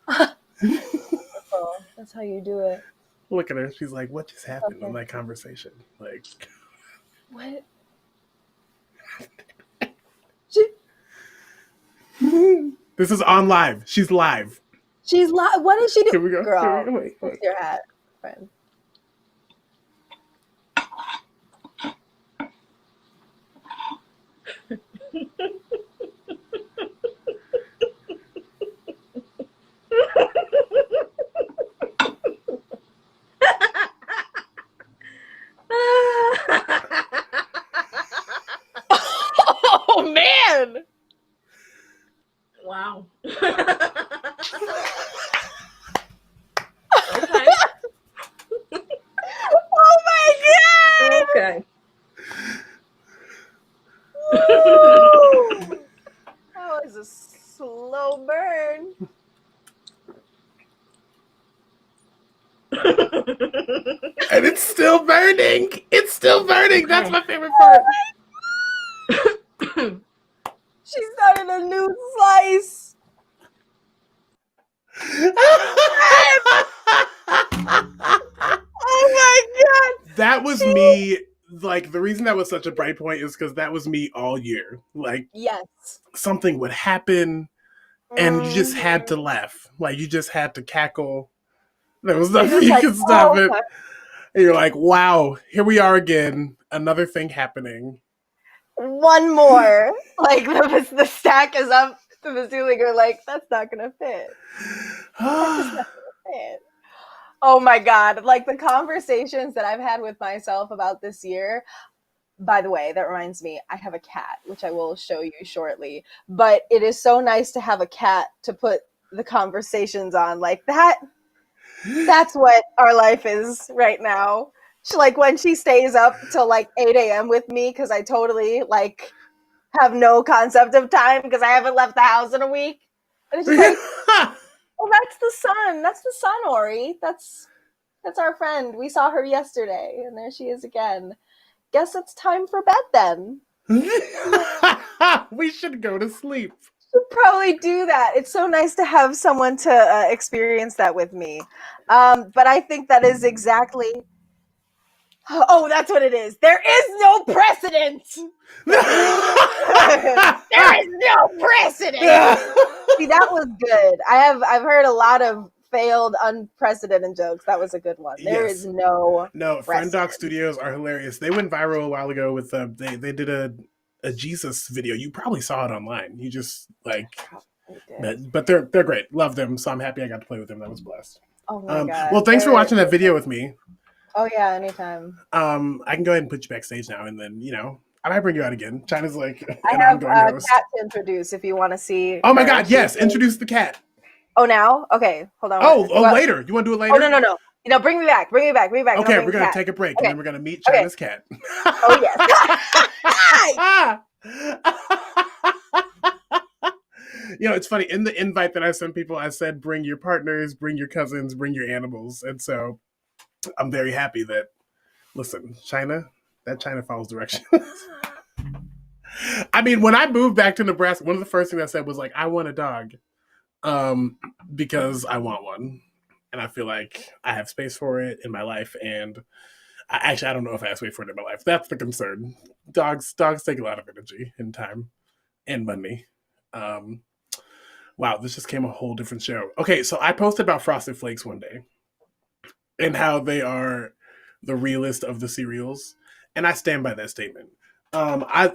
Oh, that's how you do it.
Look at her. She's like, what just happened in that conversation? Like,
what?
This is on live. She's live.
She's live. What is she doing?
Here we go.
Girl,
Wait.
what's your hat, friend? Oh man!
Wow.
Okay. Oh my god!
Okay.
That was a slow burn.
And it's still burning. It's still burning. That's my favorite part.
She started a new slice. Oh my god!
That was me. Like, the reason that was such a bright point is because that was me all year. Like,
yes,
something would happen, and you just had to laugh. Like, you just had to cackle. There was nothing you could stop it. And you're like, wow, here we are again. Another thing happening.
One more. Like the stack is up to the ceiling. You're like, that's not gonna fit. That's just not gonna fit. Oh my god! Like the conversations that I've had with myself about this year. By the way, that reminds me, I have a cat, which I will show you shortly. But it is so nice to have a cat to put the conversations on like that. That's what our life is right now. Like when she stays up till like 8 a.m. with me because I totally like have no concept of time because I haven't left the house in a week. And it's just like, oh, that's the sun. That's the sun, Ori. That's our friend. We saw her yesterday, and there she is again. Guess it's time for bed then.
We should go to sleep.
Should probably do that. It's so nice to have someone to experience that with me. But I think that is exactly. Oh, that's what it is. There is no precedent. There is no precedent. See, that was good. I've heard a lot of failed, unprecedented jokes. That was a good one. There is no.
No, Friend Dog Studios are hilarious. They went viral a while ago with they did a Jesus video. You probably saw it online. You just like, but they're great. Love them. So I'm happy I got to play with them. That was blessed.
Oh my god.
Well, thanks for watching that video with me.
Oh yeah, anytime.
I can go ahead and put you backstage now, and then I might bring you out again. China's like
I have a cat to introduce if you want to see.
Oh my god, yes! Introduce the cat.
Oh, now? Okay, hold on.
Later. You want to do it later?
Oh no. Bring me back.
Okay, we're gonna take a break, and then we're gonna meet China's cat.
Oh yes.
It's funny. In the invite that I sent people, I said, bring your partners, bring your cousins, bring your animals. And so I'm very happy that, listen, China follows directions. I mean, when I moved back to Nebraska, one of the first things I said was like, I want a dog because I want one. And I feel like I have space for it in my life. And I don't know if I have space for it in my life. That's the concern. Dogs take a lot of energy and time and money. Wow, this just came a whole different show. Okay, so I posted about Frosted Flakes one day and how they are the realest of the cereals. And I stand by that statement.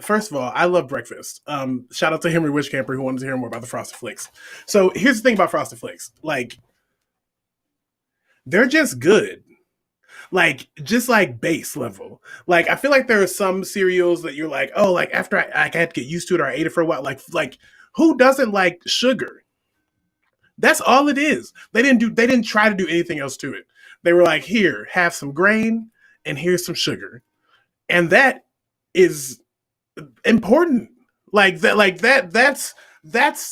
First of all, I love breakfast. Shout out to Henry Wishcamper who wanted to hear more about the Frosted Flakes. So here's the thing about Frosted Flakes. Like, they're just good. Like, just like base level. Like, I feel like there are some cereals that you're like, oh, like after I had to get used to it or I ate it for a while. Like who doesn't like sugar? That's all it is. They didn't try to do anything else to it. They were like, here, have some grain and here's some sugar. And that is important. That's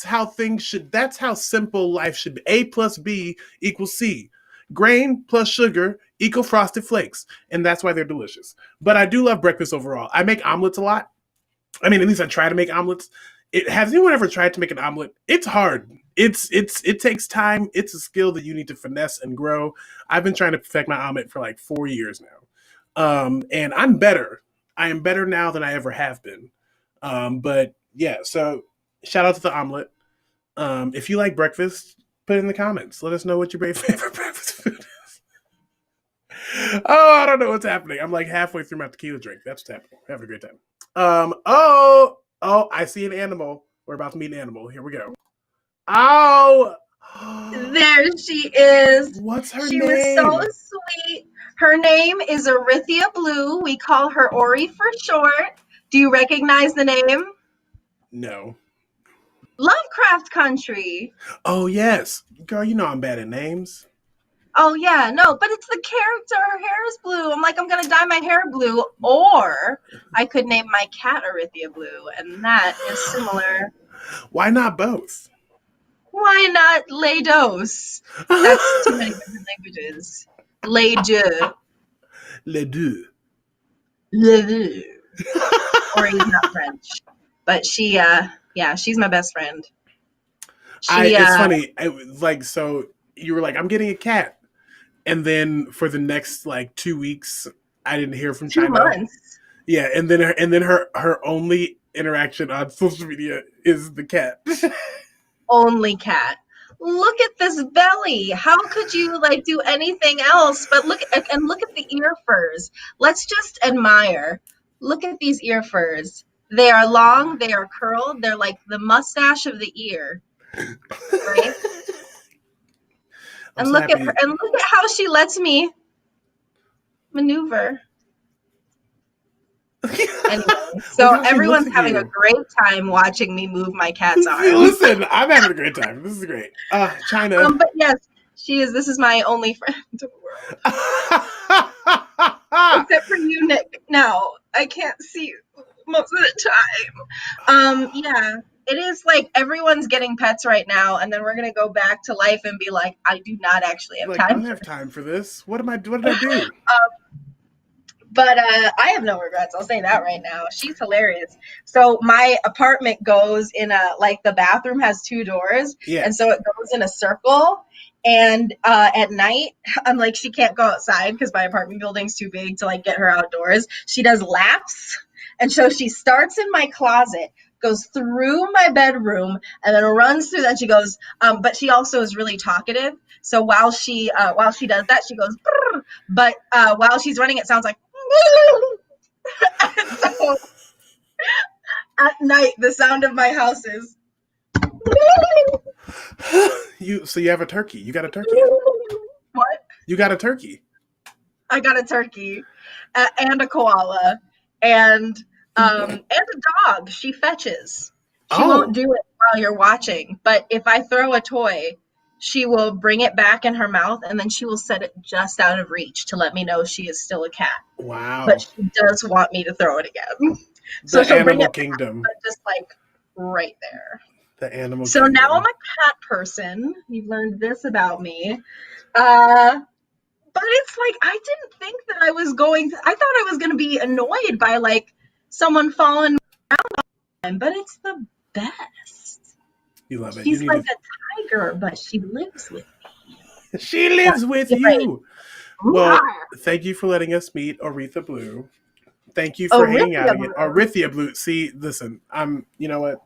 how things should, that's how simple life should be. A plus B equals C. Grain plus sugar equal Frosted Flakes. And that's why they're delicious. But I do love breakfast overall. I make omelets a lot. I mean, at least I try to make omelets. Has anyone ever tried to make an omelet? It's hard. It takes time. It's a skill that you need to finesse and grow. I've been trying to perfect my omelet for like 4 years now. And I'm better. I am better now than I ever have been. But yeah, so shout out to the omelet. If you like breakfast, put it in the comments. Let us know what your favorite breakfast food is. Oh, I don't know what's happening. I'm like halfway through my tequila drink. That's what's happening. Having a great time. Oh, I see an animal. We're about to meet an animal. Here we go. Oh!
There she is.
What's her name?
She was so sweet. Her name is Arithia Blue. We call her Ori for short. Do you recognize the name?
No.
Lovecraft Country.
Oh, yes. Girl, you know I'm bad at names.
Oh, yeah. No, but it's the character. Her hair is blue. I'm like, I'm going to dye my hair blue. Or I could name my cat Arithia Blue, and that is similar.
Why not both?
Why not Les Dos? That's too many different languages. Les Deux.
Les deux.
Les Deux. Or he's not French. But she's my best friend.
It's funny. So you were like, I'm getting a cat. And then for the next 2 weeks, I didn't hear from China.
2 months.
Yeah, and then her only interaction on social media is the cat.
Only cat. look at this belly. How could you like do anything else but look at the ear furs. Let's just admire. Look at these ear furs. They are long, they are curled, they're like the mustache of the ear. Right? And look at her, and look at how she lets me maneuver. Anyway, so everyone's having a great time watching me move my cat's arm.
Listen, I'm having a great time. This is great. China.
But yes, she is. This is my only friend in the world. Except for you, Nick. Now I can't see you most of the time. Yeah, it is like everyone's getting pets right now, and then we're gonna go back to life and be like, I do not actually have time.
I don't have time for this. What did I do?
But I have no regrets. I'll say that right now. She's hilarious. So my apartment goes in the bathroom has 2 doors.
Yeah.
And so it goes in a circle. And at night, I'm like, she can't go outside because my apartment building's too big to like get her outdoors. She does laps. And so she starts in my closet, goes through my bedroom, and then runs through that. She goes, but she also is really talkative. So while she does that, she goes, brr. But while she's running, it sounds like, and so at night, the sound of my house is.
You have a turkey. You got a turkey.
What?
You got a turkey.
I got a turkey and a koala and a dog. She fetches. She won't do it while you're watching, but if I throw a toy, she will bring it back in her mouth and then she will set it just out of reach to let me know she is still a cat.
Wow.
But she does want me to throw it again.
So
she'll bring
animal
it
kingdom.
back, but just like right there.
The animal
So
kingdom.
now I'm a cat person. You've learned this about me. But it's like I didn't think that I thought I was going to be annoyed by like someone following me around all the time, but it's the best.
You love it.
She's like a tiger, but she lives with me.
She lives with you. Well, thank you for letting us meet Aretha Blue. Thank you for hanging out again. Aretha Blue. See, listen, you know what?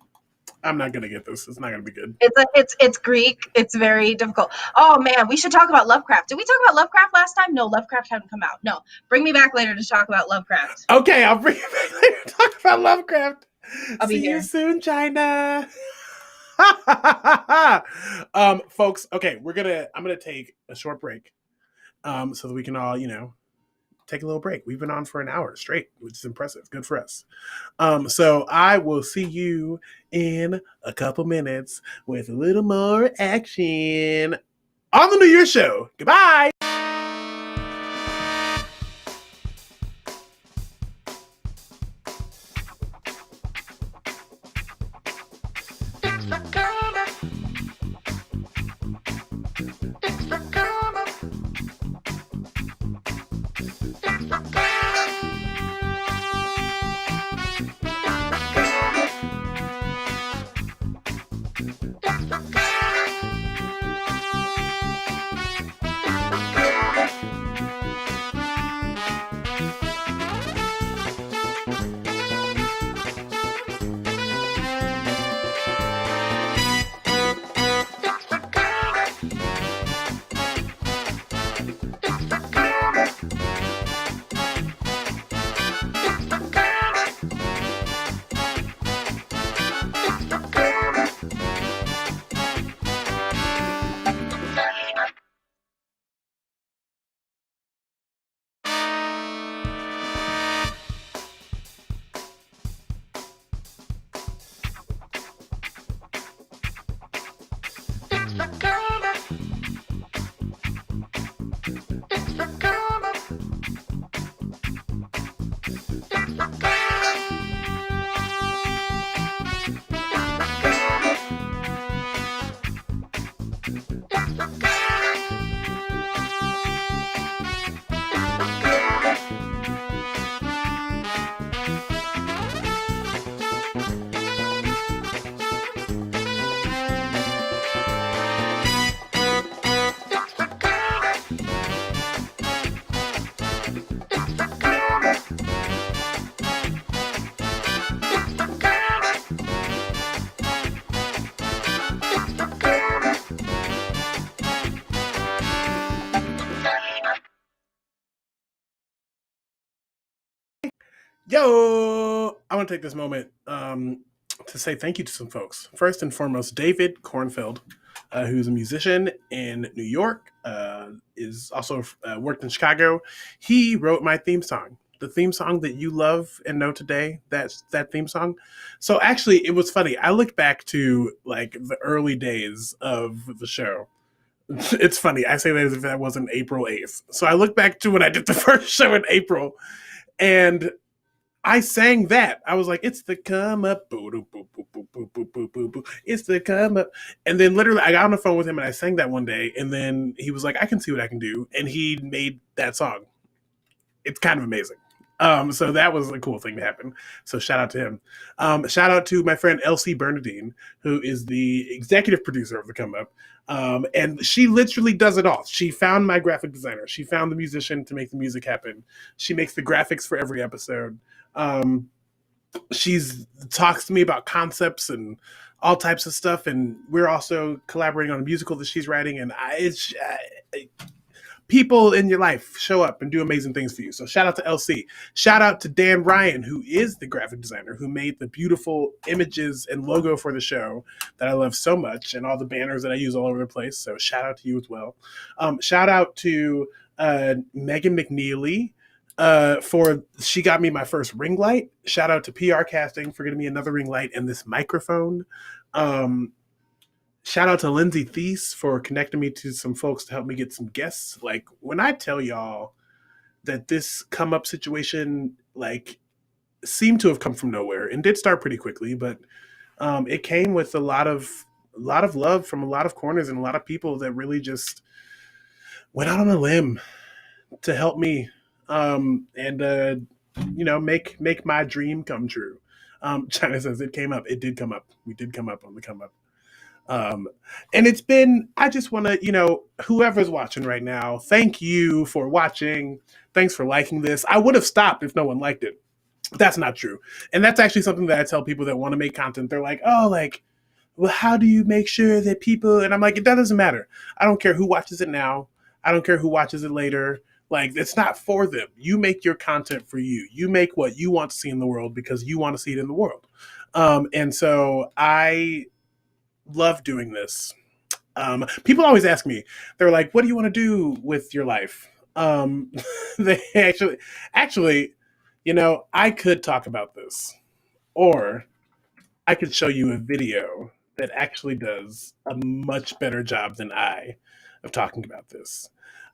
I'm not gonna get this. It's not gonna be good.
It's Greek. It's very difficult. Oh man, we should talk about Lovecraft. Did we talk about Lovecraft last time? No, Lovecraft hadn't come out. No, bring me back later to talk about Lovecraft.
Okay, I'll bring you back later to talk about Lovecraft.
I'll be here.
See you soon, China. Folks. Okay, I'm gonna take a short break, so that we can all, take a little break. We've been on for an hour straight, which is impressive. Good for us. So I will see you in a couple minutes with a little more action on the New Year's show. Goodbye. Yo, I want to take this moment to say thank you to some folks. First and foremost, David Kornfeld, who's a musician in New York, is also worked in Chicago. He wrote my theme song, the theme song that you love and know today. That's that theme song. So actually, it was funny. I looked back to like the early days of the show. It's funny. I say that as if that wasn't April 8th. So I look back to when I did the first show in April, and I sang that. I was like, it's the come up. Boo, boo, boo, boo, boo, boo, boo, boo, boo. It's the come up. And then literally I got on the phone with him and I sang that one day. And then he was like, I can see what I can do. And he made that song. It's kind of amazing. So that was a cool thing to happen. So shout out to him. Shout out to my friend Elsie Bernadine, who is the executive producer of the Come Up. And she literally does it all. She found my graphic designer. She found the musician to make the music happen. She makes the graphics for every episode. She's talks to me about concepts and all types of stuff. And we're also collaborating on a musical that she's writing. And people in your life show up and do amazing things for you. So shout out to LC. Shout out to Dan Ryan, who is the graphic designer, who made the beautiful images and logo for the show that I love so much, and all the banners that I use all over the place. So shout out to you as well. Shout out to Megan McNeely. She got me my first ring light. Shout out to PR Casting for getting me another ring light and this microphone. Shout out to Lindsay Thies for connecting me to some folks to help me get some guests. Like, when I tell y'all that this come up situation, like, seemed to have come from nowhere and did start pretty quickly, but it came with a lot of love from a lot of corners and a lot of people that really just went out on a limb to help me and make my dream come true. China says it came up. It did come up. We did come up on the come up. And it's been, I just want to, whoever's watching right now, thank you for watching. Thanks for liking this. I would have stopped if no one liked it. That's not true. And that's actually something that I tell people that want to make content. They're like, oh, like, well, how do you make sure that people, and I'm like, that doesn't matter. I don't care who watches it now. I don't care who watches it later. Like, it's not for them. You make your content for you. You make what you want to see in the world because you want to see it in the world. And so I love doing this. People always ask me, they're like, what do you want to do with your life? They actually, I could talk about this, or I could show you a video that actually does a much better job than I of talking about this.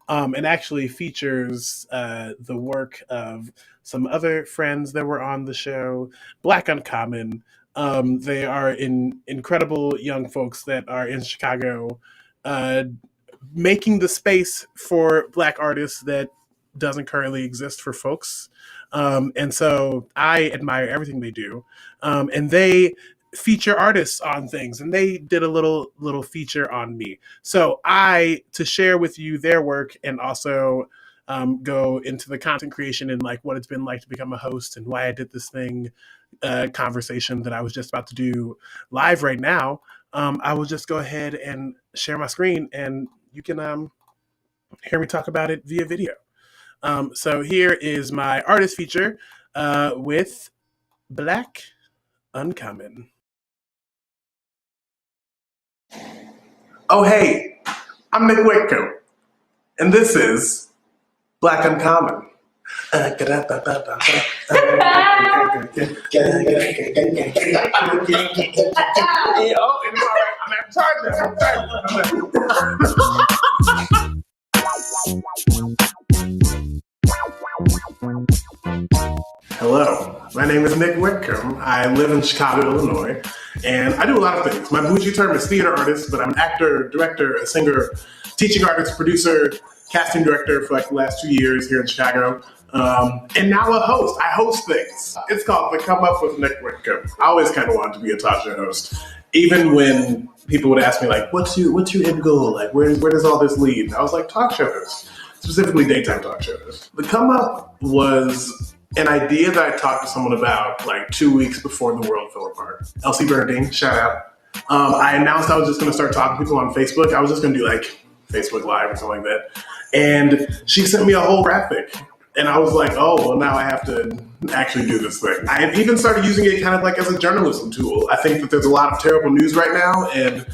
And actually features the work of some other friends that were on the show, Black Uncommon. They are incredible young folks that are in Chicago, making the space for Black artists that doesn't currently exist for folks. And so I admire everything they do. And they feature artists on things, and they did a little feature on me. So to share with you their work and also go into the content creation and like what it's been like to become a host and why I did this thing conversation that I was just about to do live right now. I will just go ahead and share my screen and you can hear me talk about it via video. So here is my artist feature with Black Uncommon. Oh, hey, I'm Nick Whitcomb, and this is Black Uncommon. Oh, I'm at charge Hello, my name is Nick Whitcomb. I live in Chicago, Illinois, and I do a lot of things. My bougie term is theater artist, but I'm an actor, director, a singer, teaching artist, producer, casting director for like the last 2 years here in Chicago. And now a host. I host things. It's called The Come Up with Nick Whitcomb. I always kind of wanted to be a talk show host. Even when people would ask me like, what's your end goal? Like, where does all this lead? I was like, talk show host, specifically daytime talk show host. The Come Up was an idea that I talked to someone about like 2 weeks before the world fell apart. Elsie Bernadine, shout out. I announced I was just going to start talking to people on Facebook. I was just going to do like Facebook Live or something like that. And she sent me a whole graphic. And I was like, oh, well, now I have to actually do this thing. I have even started using it kind of like as a journalism tool. I think that there's a lot of terrible news right now, and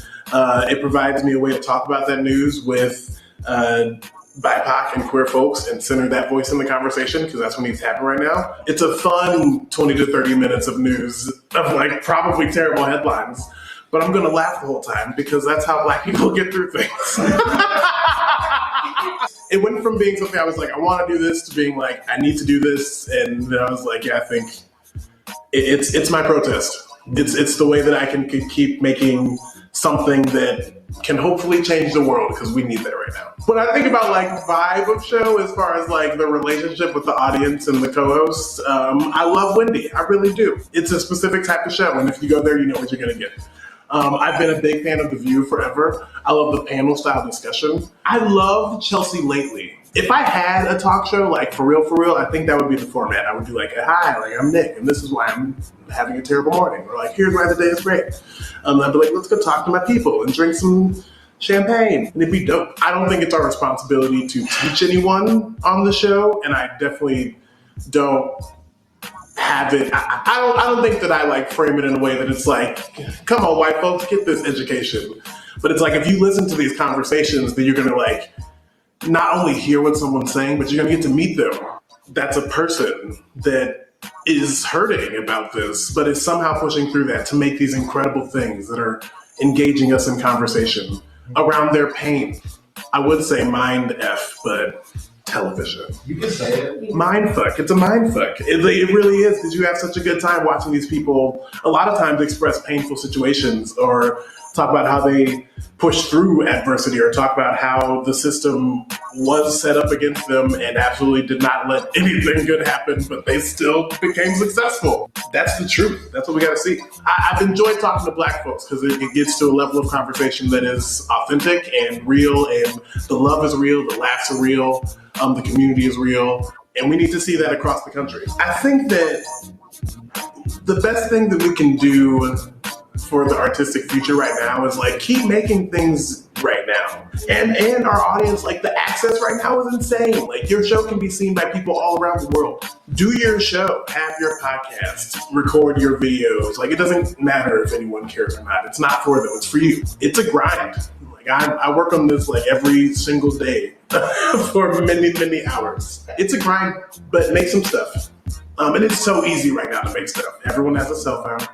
it provides me a way to talk about that news with BIPOC and queer folks and center that voice in the conversation, because that's what needs to happen right now. It's a fun 20 to 30 minutes of news of like probably terrible headlines, but I'm going to laugh the whole time because that's how Black people get through things. It went from being something I was like, I want to do this, to being like, I need to do this. And then I was like, yeah, I think it's my protest. It's the way that I can keep making something that can hopefully change the world, because we need that right now. When I think about like vibe of show, as far as like the relationship with the audience and the co-hosts, I love Wendy. I really do. It's a specific type of show, and if you go there, you know what you're gonna get. I've been a big fan of The View forever. I love the panel style discussion. I love Chelsea lately. If I had a talk show, like for real, I think that would be the format. I would be like, hi, like I'm Nick, and this is why I'm having a terrible morning. Or like, here's why the day is great. I'd be like, let's go talk to my people and drink some champagne. And it'd be dope. I don't think it's our responsibility to teach anyone on the show, and I definitely don't have it. I don't think that I like frame it in a way that it's like, come on, white folks, get this education. But it's like, if you listen to these conversations, then you're gonna like not only hear what someone's saying, but you're gonna get to meet them. That's a person that is hurting about this, but is somehow pushing through that to make these incredible things that are engaging us in conversation around their pain. I would say mind F, but television.
You can say it.
Mindfuck. It's a mindfuck. It really is, because you have such a good time watching these people a lot of times express painful situations, or talk about how they push through adversity, or talk about how the system was set up against them and absolutely did not let anything good happen, but they still became successful. That's the truth. That's what we got to see. I've enjoyed talking to Black folks because it gets to a level of conversation that is authentic and real, and the love is real, the laughs are real, the community is real, and we need to see that across the country. I think that the best thing that we can do for the artistic future right now is like keep making things right now. And our audience, like the access right now is insane. Like your show can be seen by people all around the world. Do your show, have your podcast, record your videos. Like it doesn't matter if anyone cares or not. It's not for them, it's for you. It's a grind. Like I work on this like every single day for many, many hours. It's a grind, but make some stuff. And it's so easy right now to make stuff. Everyone has a cell phone.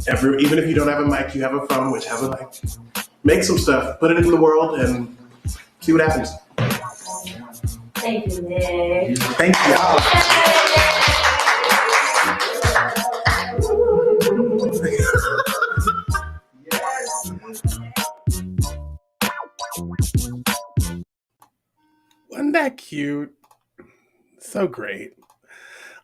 Even if you don't have a mic, you have a phone which has a mic. Make some stuff, put it in the world, and see what happens.
Thank you, Nick.
Thank you. Wasn't that cute? So great.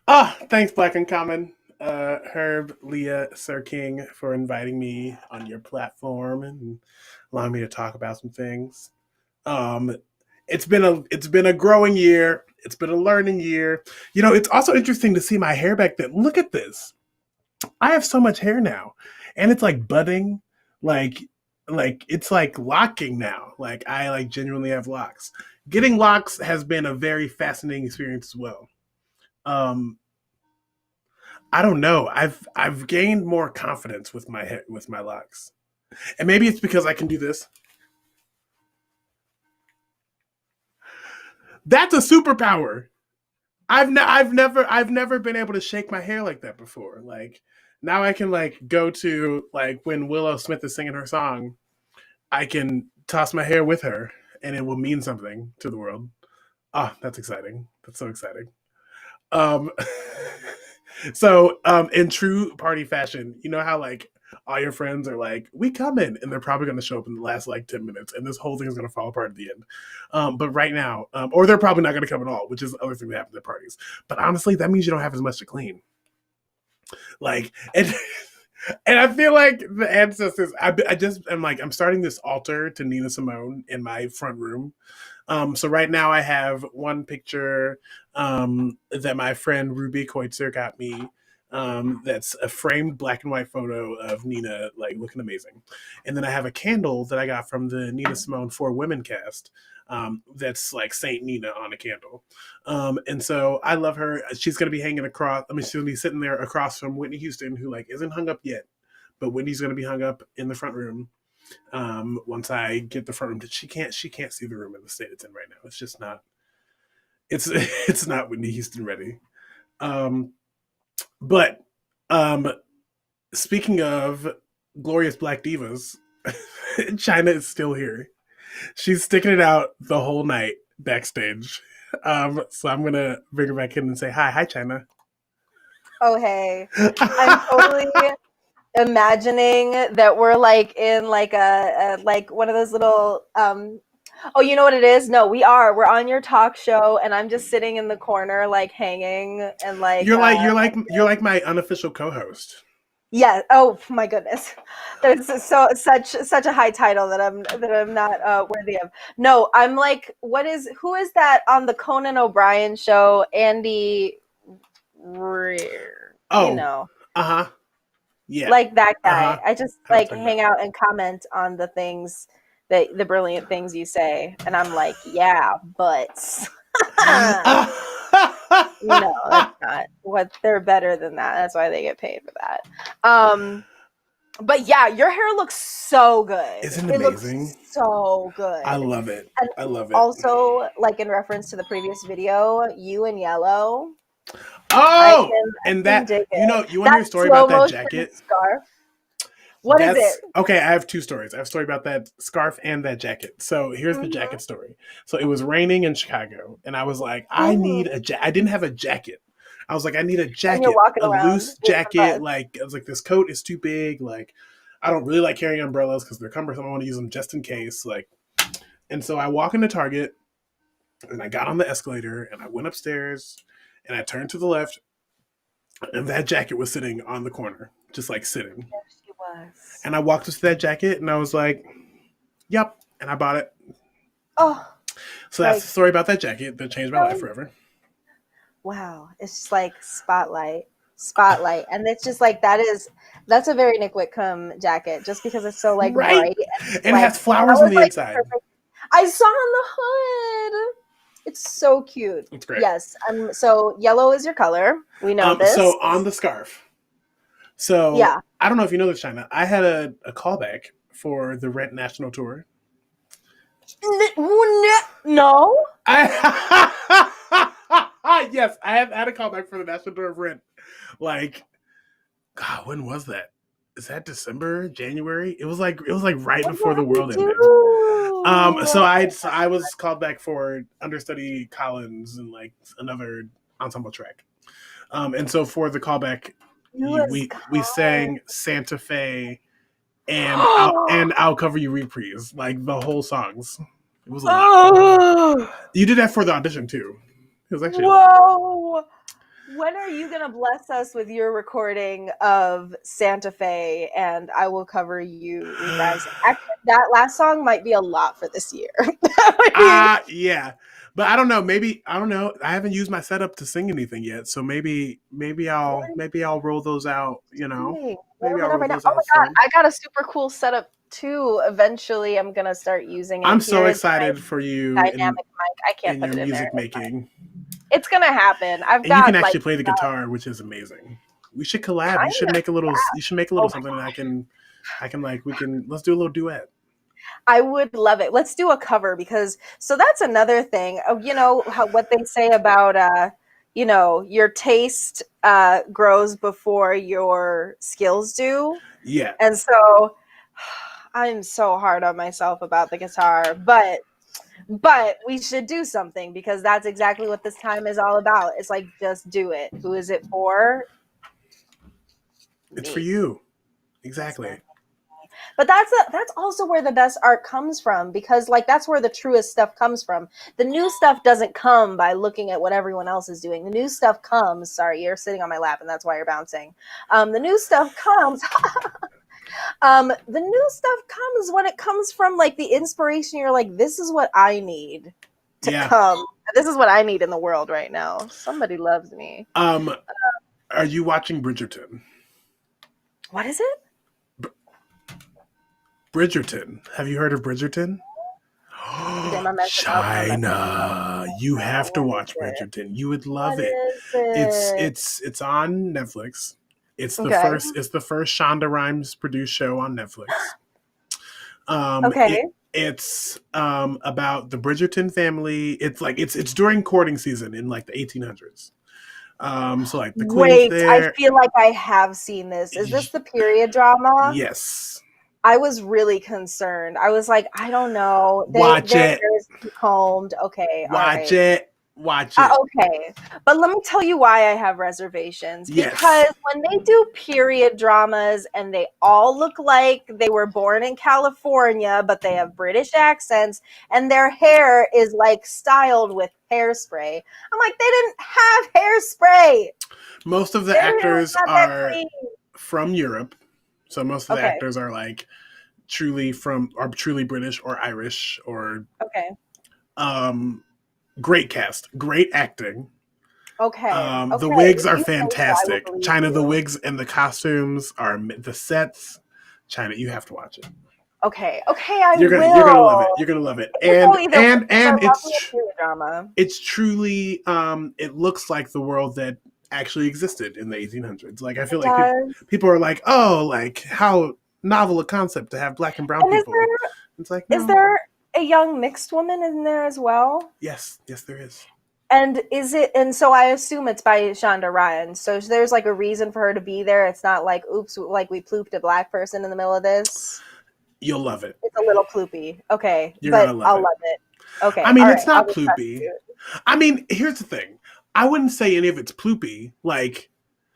Thanks, Black Uncommon. Herb, Leah, Sir King, for inviting me on your platform and allowing me to talk about some things. It's been a growing year. It's been a learning year. You know, it's also interesting to see my hair back then. Look at this. I have so much hair now, and it's like budding, like it's like locking now. Like I like genuinely have locks. Getting locks has been a very fascinating experience as well. I don't know. I've gained more confidence with my hair, with my locks, and maybe it's because I can do this. That's a superpower. I've never been able to shake my hair like that before. Like now I can like go to like when Willow Smith is singing her song, I can toss my hair with her and it will mean something to the world. That's exciting. That's so exciting. So in true party fashion, you know how like all your friends are like, we coming, and they're probably going to show up in the last like 10 minutes, and this whole thing is going to fall apart at the end. But right now, or they're probably not going to come at all, which is the other thing that happens at parties. But honestly, that means you don't have as much to clean. Like, and I feel like the ancestors, I'm starting this altar to Nina Simone in my front room. So right now I have one picture that my friend Ruby Koitzer got me That's a framed black and white photo of Nina like looking amazing. And then I have a candle that I got from the Nina Simone For Women cast. That's like Saint Nina on a candle. And so I love her. She's gonna be hanging across. I mean, she's gonna be sitting there across from Whitney Houston, who like isn't hung up yet, but Whitney's gonna be hung up in the front room. Once I get the front room, she can't see the room in the state it's in right now. It's just not. It's not Whitney Houston ready. But speaking of glorious black divas, China is still here. She's sticking it out the whole night backstage. So I'm gonna bring her back in and say hi, China.
Oh hey, I'm totally imagining that we're like in like a like one of those little oh, you know what it is? No, we're on your talk show, and I'm just sitting in the corner like hanging and like
you're like my unofficial co-host.
Yeah. Oh my goodness, there's such a high title that I'm not worthy of. No, I'm like, who is that on the Conan O'Brien show? Andy Rear.
Oh,
you know.
Yeah.
Like that guy.
Uh-huh.
I just like hang out and comment on the things the brilliant things you say, and I'm like, yeah, but no, that's not what they're better than that. That's why they get paid for that. But yeah, your hair looks so good.
Isn't it amazing?
Looks so good.
I love it.
And
I love it.
Also, like in reference to the previous video, you in yellow.
Oh, and that you know, you want to hear a story about that jacket?
Scarf. What is it?
Okay, I have two stories. I have a story about that scarf and that jacket. So here's the jacket story. So it was raining in Chicago, and I was like, I need a jacket. I didn't have a jacket. I was like, I need a jacket, a loose jacket. Like, I was like, this coat is too big. Like, I don't really like carrying umbrellas because they're cumbersome. I want to use them just in case. Like, and so I walk into Target, and I got on the escalator, and I went upstairs, and I turned to the left, and that jacket was sitting on the corner, just like sitting. And I walked up to that jacket and I was like, yep. And I bought it.
Oh.
So that's the story about that jacket that changed my life forever.
Wow. It's just like spotlight. And it's just like, that's a very Nick Whitcomb jacket just because it's so like bright.
And it has flowers on the inside.
Perfect. I saw on the hood. It's so cute.
It's great.
Yes. So yellow is your color. We know this.
So on the scarf. So
yeah.
I don't know if you know this, China. I had a callback for the Rent National Tour.
No.
Yes, I have had a callback for the National Tour of Rent. Like, God, when was that? Is that December, January? It was like right before the world ended. So I was called back for understudy Collins and like another ensemble track. And so for the callback, we sang Santa Fe and I'll Cover You reprise, like the whole songs. It was a lot. You did that for the audition too. It was actually
whoa. When are you gonna bless us with your recording of Santa Fe and I Will Cover You reprise? Actually, that last song might be a lot for this year.
Yeah. But I don't know. Maybe I don't know. I haven't used my setup to sing anything yet, so maybe I'll roll those out. You know, maybe I'll roll those out.
Oh my god, I got a super cool setup too. Eventually, I'm gonna start using it.
I'm so excited for you.
Dynamic mic. I can't put it in
music
there.
making.
It's gonna happen.
You can actually play the guitar, which is amazing. We should collab. You should make a little. You should make a little something that I can let's do a little duet.
I would love it. Let's do a cover because that's another thing. You know what they say about your taste grows before your skills do.
Yeah.
And so I'm so hard on myself about the guitar, but we should do something because that's exactly what this time is all about. It's like, just do it. Who is it for?
It's for you. Exactly.
But that's also where the best art comes from because like that's where the truest stuff comes from. The new stuff doesn't come by looking at what everyone else is doing. The new stuff comes. Sorry, you're sitting on my lap and that's why you're bouncing. The new stuff comes. The new stuff comes when it comes from like the inspiration. You're like, this is what I need to come. This is what I need in the world right now. Somebody loves me.
Are you watching Bridgerton?
What is it?
Bridgerton. Have you heard of Bridgerton?
Damn, I'm messing up.
China. You have to
What
watch
is it?
Bridgerton. You would love
What
it.
is it?
It's on Netflix. It's the
Okay.
first Shonda Rhimes produced show on Netflix.
Okay.
It's about the Bridgerton family. It's during courting season in like the 1800s. So like the queen's
Wait, I
there.
feel like I have seen this. Is this the period drama?
Yes.
I was really concerned. I was like, I don't know.
Watch
their
it.
hair is too combed. Okay, all
Watch
right.
it. Watch it.
Okay, but let me tell you why I have reservations.
Yes.
Because when they do period dramas and they all look like they were born in California, but they have British accents and their hair is like styled with hairspray, I'm like, they didn't have hairspray.
Most of the
They didn't
actors
have that
are
clean.
from Europe, so most of the
Okay.
actors are like truly British or Irish or
Okay.
great cast, great acting.
Okay.
The
Okay.
wigs
If
are
you say so, I will
fantastic.
believe
China, the
you.
wigs and the costumes are the sets. China, you have to watch it.
Okay. Okay, I
You're
will.
gonna love it. You're gonna love it.
It could go either way,
And
because I love
it's
me a period drama.
it's truly it looks like the world that actually existed in the 1800s. Like I feel
It
like
does.
people are like, oh, like how novel a concept to have black and brown
And
people. It's like,
is
no.
there a young mixed woman in there as well?
Yes, there is.
And so I assume it's by Shonda Rhimes. So there's like a reason for her to be there. It's not like, oops, like we plooped a black person in the middle of this.
You'll love it.
It's a little ploopy. Okay.
You're
but
gonna love
I'll
it.
love it. Okay.
I mean,
all
it's
right,
not
I'll be pressed
ploopy.
to it.
I mean, here's the thing. I wouldn't say any of it's ploopy. Like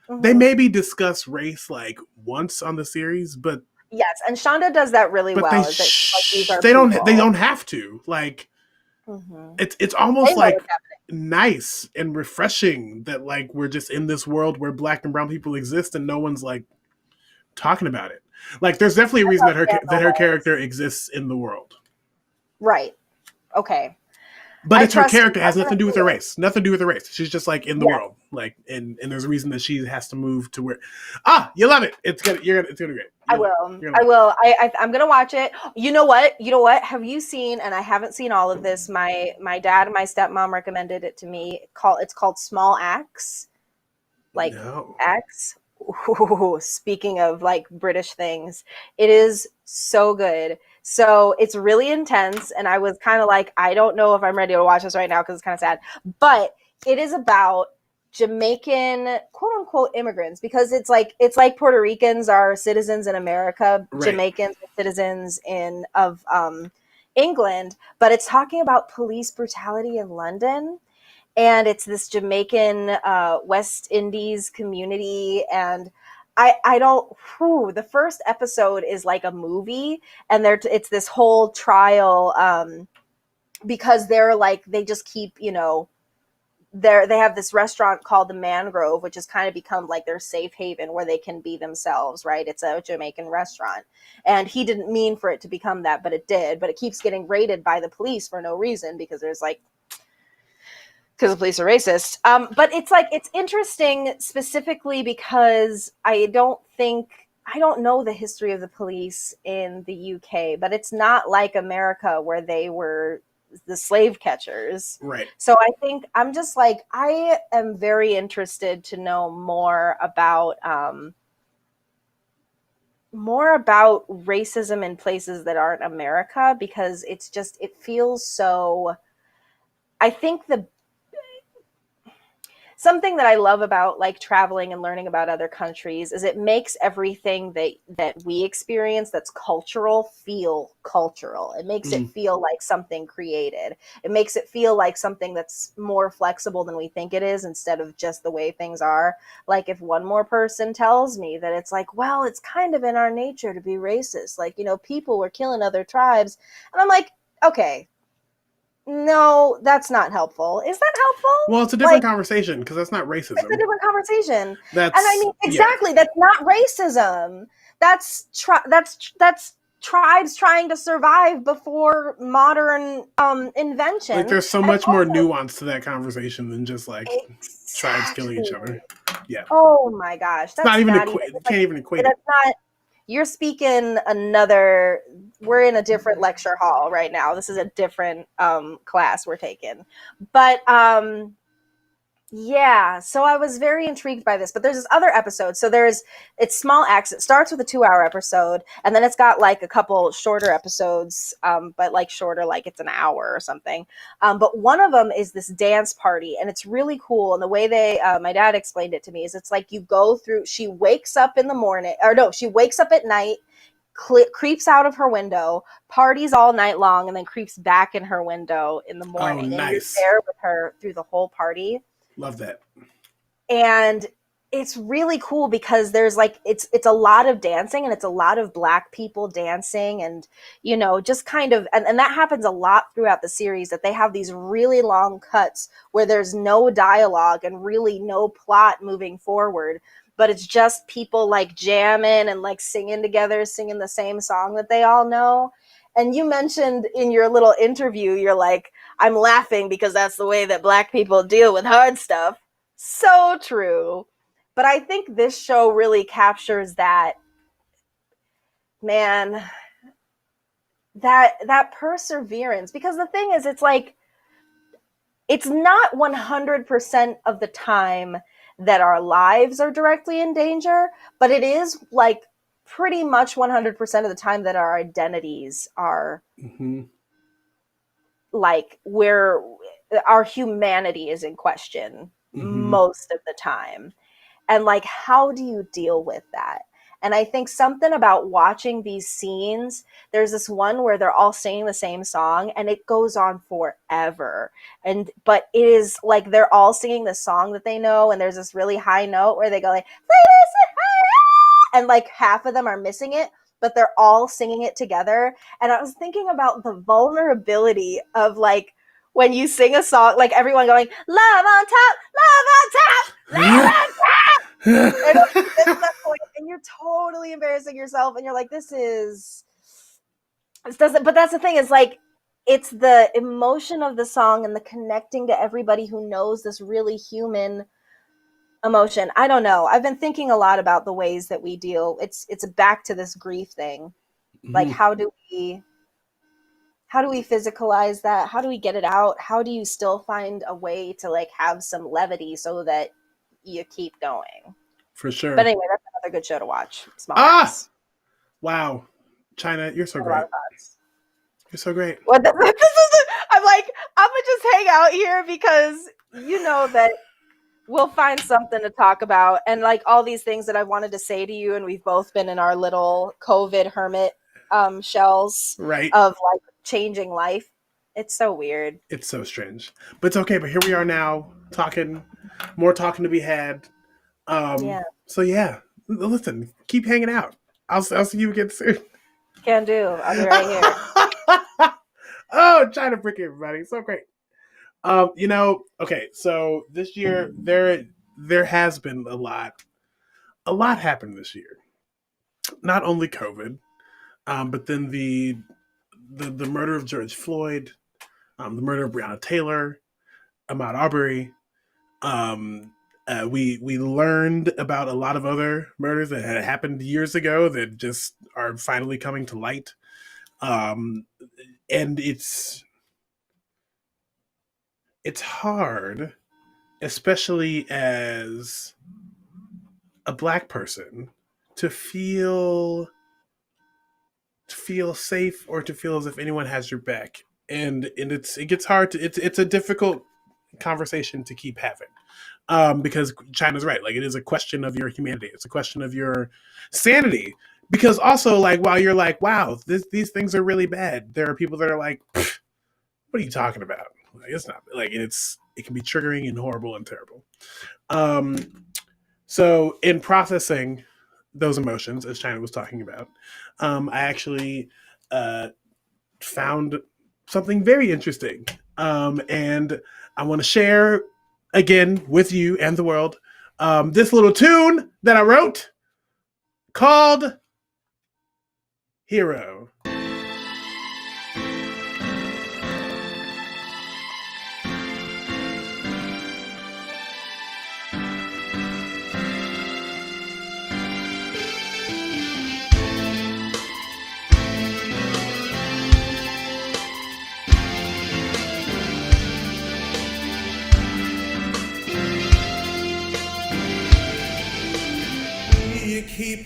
they
Mhm.
maybe discuss race like once on the series, but
Yes, and Shonda does that really well.
they
is that she's like, these are
they
people.
don't have to. Like
Mhm.
it's almost
They know
like
what's happening.
nice and refreshing that like we're just in this world where black and brown people exist and no one's like talking about it. Like there's definitely a reason that her character exists in the world.
Right. Okay.
But
I
it's her
trust you.
character. It has
I'm
nothing to do
gonna
with
do
her
it.
race. Nothing to do with her race. She's just like in the
Yes.
world. Like and there's a reason that she has to move to where you love it. It's gonna be great.
I will. I will. I'm gonna watch it. You know what? Have you seen? And I haven't seen all of this. My dad and my stepmom recommended it to me. It's called Small Axe. Like
No.
Axe. Ooh, speaking of like British things, it is so good. So it's really intense, and I was kind of like, I don't know if I'm ready to watch this right now because it's kind of sad. But it is about Jamaican quote unquote immigrants, because it's like Puerto Ricans are citizens in America,
Right.
Jamaicans are citizens of England, but it's talking about police brutality in London. And it's this Jamaican West Indies community, and I don't. The first episode is like a movie, and it's this whole trial because they're like they just keep they have this restaurant called the Mangrove, which has kind of become like their safe haven where they can be themselves, right? It's a Jamaican restaurant, and he didn't mean for it to become that, but it did. But it keeps getting raided by the police for no reason because the police are racist. But it's interesting specifically because I don't know the history of the police in the UK, but it's not like America where they were the slave catchers.
Right.
So I think I'm just like, I am very interested to know more about racism in places that aren't America, because it feels so. I think something that I love about like traveling and learning about other countries is it makes everything that we experience that's cultural feel cultural. It makes it feel like something created. It makes it feel like something that's more flexible than we think it is, instead of just the way things are. Like if one more person tells me that it's like, well, it's kind of in our nature to be racist. Like, people were killing other tribes. And I'm like, okay, no, that's not helpful. Is that helpful?
Well, it's a different conversation because that's not racism.
It's a different conversation.
And
I mean, exactly, that's not racism. That's tribes trying to survive before modern invention.
Like there's so much more nuance to that conversation than just like tribes killing each other. Yeah.
Oh my gosh, that's
Not even
not
can't
like,
even equate it.
that's not. You're speaking another. We're in a different lecture hall right now. This is a different class we're taking, but yeah. So I was very intrigued by this. But there's this other episode. So it's small acts. It starts with a 2-hour episode, and then it's got like a couple shorter episodes, but like shorter, like it's an hour or something. But one of them is this dance party, and it's really cool. And the way my dad explained it to me is it's like you go through. She wakes up in the morning, or no, she wakes up at night. Creeps out of her window, parties all night long, and then creeps back in her window in the morning.
Oh, nice.
And you're there with her through the whole party.
Love that.
And it's really cool because there's like it's a lot of dancing, and it's a lot of Black people dancing, and just kind of and that happens a lot throughout the series, that they have these really long cuts where there's no dialogue and really no plot moving forward, but it's just people like jamming and like singing together, singing the same song that they all know. And you mentioned in your little interview, you're like, I'm laughing because that's the way that Black people deal with hard stuff. So true. But I think this show really captures that, man, that perseverance. Because the thing is, it's like, it's not 100% of the time that our lives are directly in danger, but it is like pretty much 100% of the time that our identities are like where our humanity is in question most of the time. And like, how do you deal with that? And I think something about watching these scenes, there's this one where they're all singing the same song and it goes on forever. But it is like they're all singing the song that they know, and there's this really high note where they go like, and like half of them are missing it, but they're all singing it together. And I was thinking about the vulnerability of like when you sing a song, like everyone going, love on top, love on top, love on top. And you're totally embarrassing yourself, and you're like, this doesn't, but that's the thing, is like, it's the emotion of the song and the connecting to everybody who knows this really human emotion. I don't know. I've been thinking a lot about the ways that we deal. It's back to this grief thing. Like, how do we physicalize that? How do we get it out? How do you still find a way to like have some levity so that you keep going?
For sure.
But anyway, that's another good show to watch. Small Acts.
Wow. China, you're so great. You're so great.
I'm like, I'm gonna just hang out here because you know that we'll find something to talk about, and like all these things that I wanted to say to you, and we've both been in our little COVID hermit shells,
right,
of like changing life. It's so weird.
It's so strange, but it's okay. But here we are now, more talking to be had. So yeah, listen, keep hanging out. I'll see you again soon.
Can do. I'll be right here.
Oh, China freaking everybody, so great. Okay, so this year there has been a lot happened this year. Not only COVID, but then the murder of George Floyd, the murder of Brianna Taylor, Ahmad Aubry. We learned about a lot of other murders that had happened years ago that just are finally coming to light. And it's hard, especially as a Black person, to feel safe or to feel as if anyone has your back. And it gets hard it's a difficult conversation to keep having. Because China's right. Like, it is a question of your humanity. It's a question of your sanity. Because also, like, while you're like, wow, these things are really bad, there are people that are like, what are you talking about? Like, it's not like it can be triggering and horrible and terrible. So in processing those emotions, as China was talking about, I actually found something very interesting. And I want to share again with you and the world this little tune that I wrote called Hero.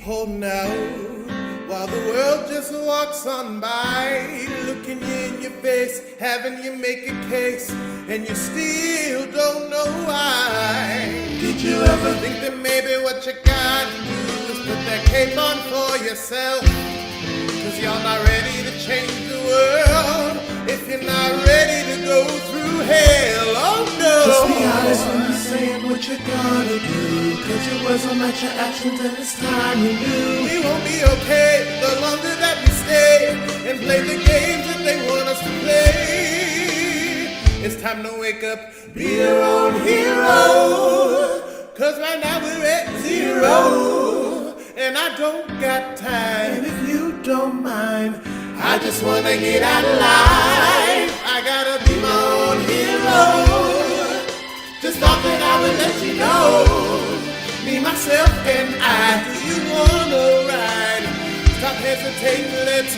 holding out while the world just walks on by, looking you in your face, having you make a case, and you still don't know why. Did you ever think that maybe what you gotta do is put that cape on for yourself? Cause you're not ready to change the world if you're not ready to go through hell. Oh no! Just be honest when you're saying what you're gonna do, cause your words will match your actions and it's time you do. We won't be okay the longer that we stay and play the games that they want us to play. It's time to wake up, be your own hero, cause right now we're at 0. And I don't got time, and if you don't mind, I just wanna get out alive. I gotta be my own hero. Just thought that I would let you know, me, myself, and I. Do you wanna ride? Stop hesitating, let's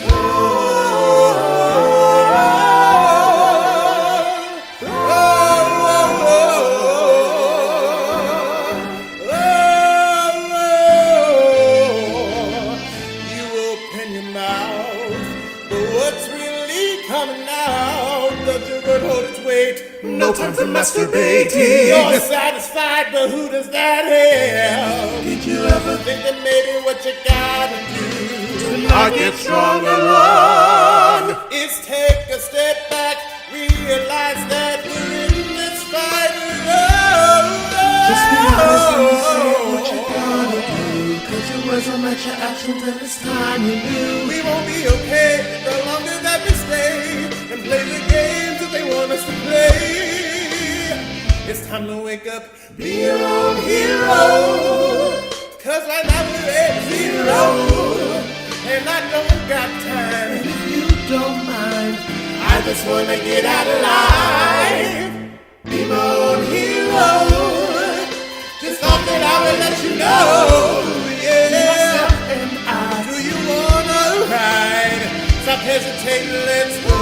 no time for masturbating. You're satisfied, but who does that help? Did you ever think that maybe what you gotta do to not get strong alone is take a step back, realize that we're in this fight alone? Just be honest when you say what you gotta do, cause your words will match your actions and it's time you do. We won't be okay the longer that we stay and play the games that they want us to play. It's time to wake up, be your own hero, cause right now we're at 0. And I don't got time, and if you don't mind, I just wanna get out alive. Be my own hero. Just thought that I would let you know, yeah. And do you wanna ride? Stop hesitating, let's go.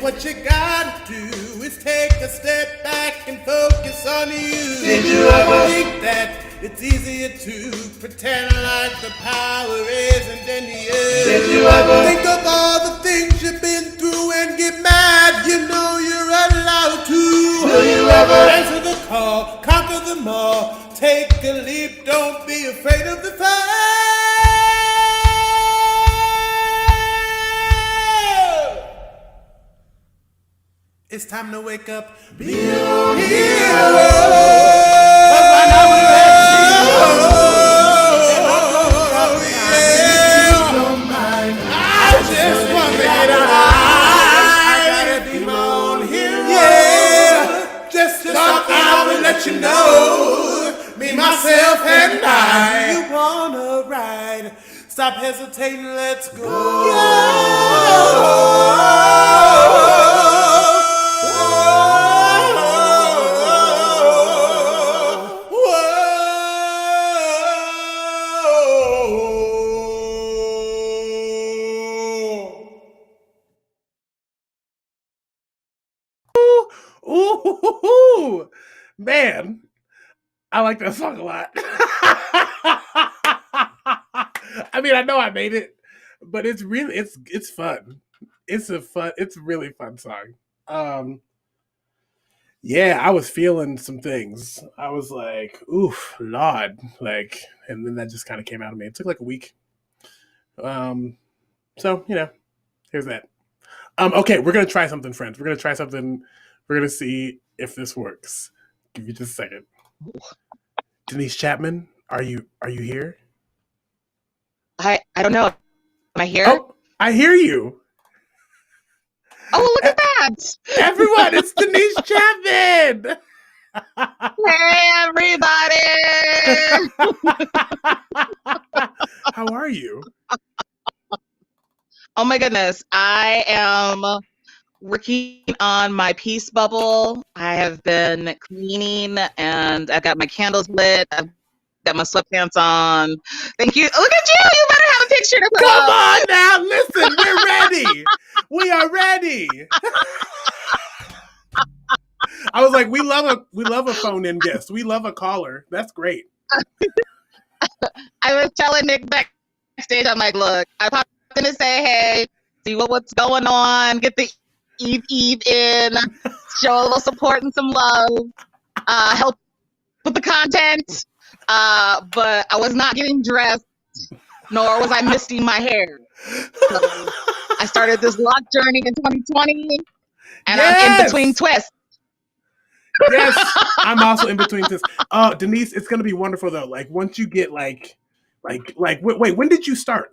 What you gotta do is take a step back and focus on you. Did you ever think that it's easier to pretend like the power isn't in you? Did you ever think of all the things you've been through and get mad? You know you're allowed to. Will you ever answer the call, conquer them all, take a leap, don't be afraid of the fight. It's time to wake up, be your own hero. Cause right now we're at 0. And I don't mind. I just want to get alive. I gotta be my own hero. Yeah, just thought I would let you know, me, myself, and I. You wanna ride? Stop hesitating, let's go. Ooh, man, I like that song a lot. I mean, I know I made it, but it's really it's fun. It's a really fun song. Yeah, I was feeling some things. I was like, oof, Lord, like, and then that just kind of came out of me. It took like a week. So here's that. Okay, we're gonna try something, friends. We're gonna try something. We're gonna see if this works. Give you just a second. Denise Chapman, are you here?
I don't know. Am I here?
Oh, I hear you.
Oh, look at that!
Everyone, it's Denise Chapman.
Hey, everybody!
How are you?
Oh my goodness, I am working on my peace bubble. I have been cleaning, and I've got my candles lit. I've Got my sweatpants on. Thank you. Look at you. You better have a picture to put
Come
up.
on now, listen, we're ready. We are ready. I was like, we love a phone-in guest. We love a caller. That's great.
I was telling Nick backstage, I'm like, look, I popped in to say hey, see what's going on, get the Eve in, show a little support and some love, help with the content, but I was not getting dressed, nor was I misting my hair. So I started this lock journey in 2020, and I'm in between twists.
Yes, I'm also in between twists. Denise, it's gonna be wonderful though. Like once you get like, wait, when did you start?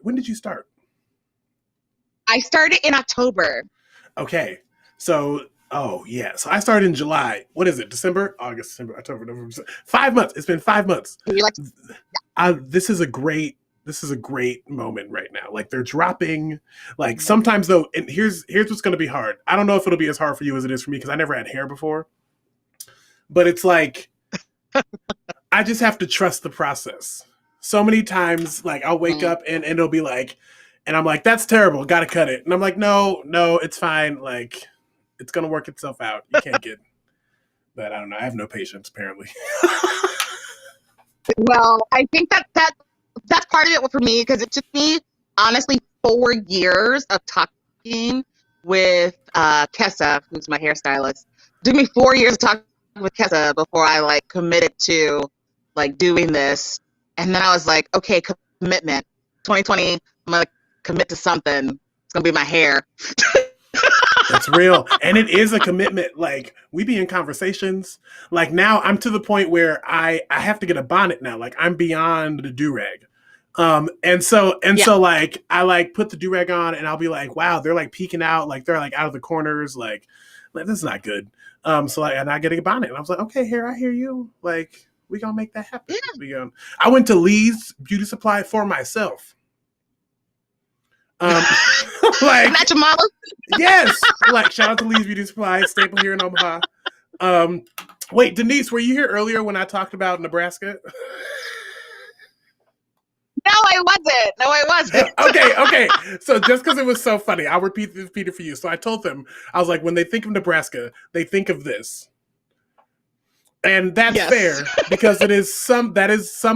I started in October.
Okay, so so I started in July. What is it? December, August, September, October, November. 5 months. It's been 5 months. This is a great moment right now. Like they're dropping. Like sometimes though, and here's what's going to be hard. I don't know if it'll be as hard for you as it is for me because I never had hair before. But it's like I just have to trust the process. So many times, like I'll wake up and it'll be like, and I'm like, that's terrible. Got to cut it. And I'm like, no, it's fine. Like it's gonna work itself out. You can't get. But I don't know. I have no patience apparently.
Well, I think that's part of it for me because it took me honestly 4 years of talking with Kessa, who's my hairstylist. It took me 4 years of talking with Kessa before I like committed to like doing this. And then I was like, okay, commitment. 2020, I'm gonna commit to something. It's gonna be my hair.
That's real. And it is a commitment. Like we be in conversations. Like now I'm to the point where I have to get a bonnet now. Like I'm beyond the do-rag. And so like I like put the do-rag on and I'll be like, wow, they're like peeking out, like they're like out of the corners, like this is not good. So like, and I get a bonnet and I was like, okay, here, I hear you. Like we gonna make that happen. Yeah. I went to Lee's Beauty Supply for myself. Like
not your mama.
Yes, like shout out to Lee's Beauty Supply, staple here in Omaha. Wait, Denise, were you here earlier when I talked about Nebraska?
No, I wasn't.
Okay. So just because it was so funny, I'll repeat it for you. So I told them, I was like, when they think of Nebraska, they think of this. And that's fair because that is some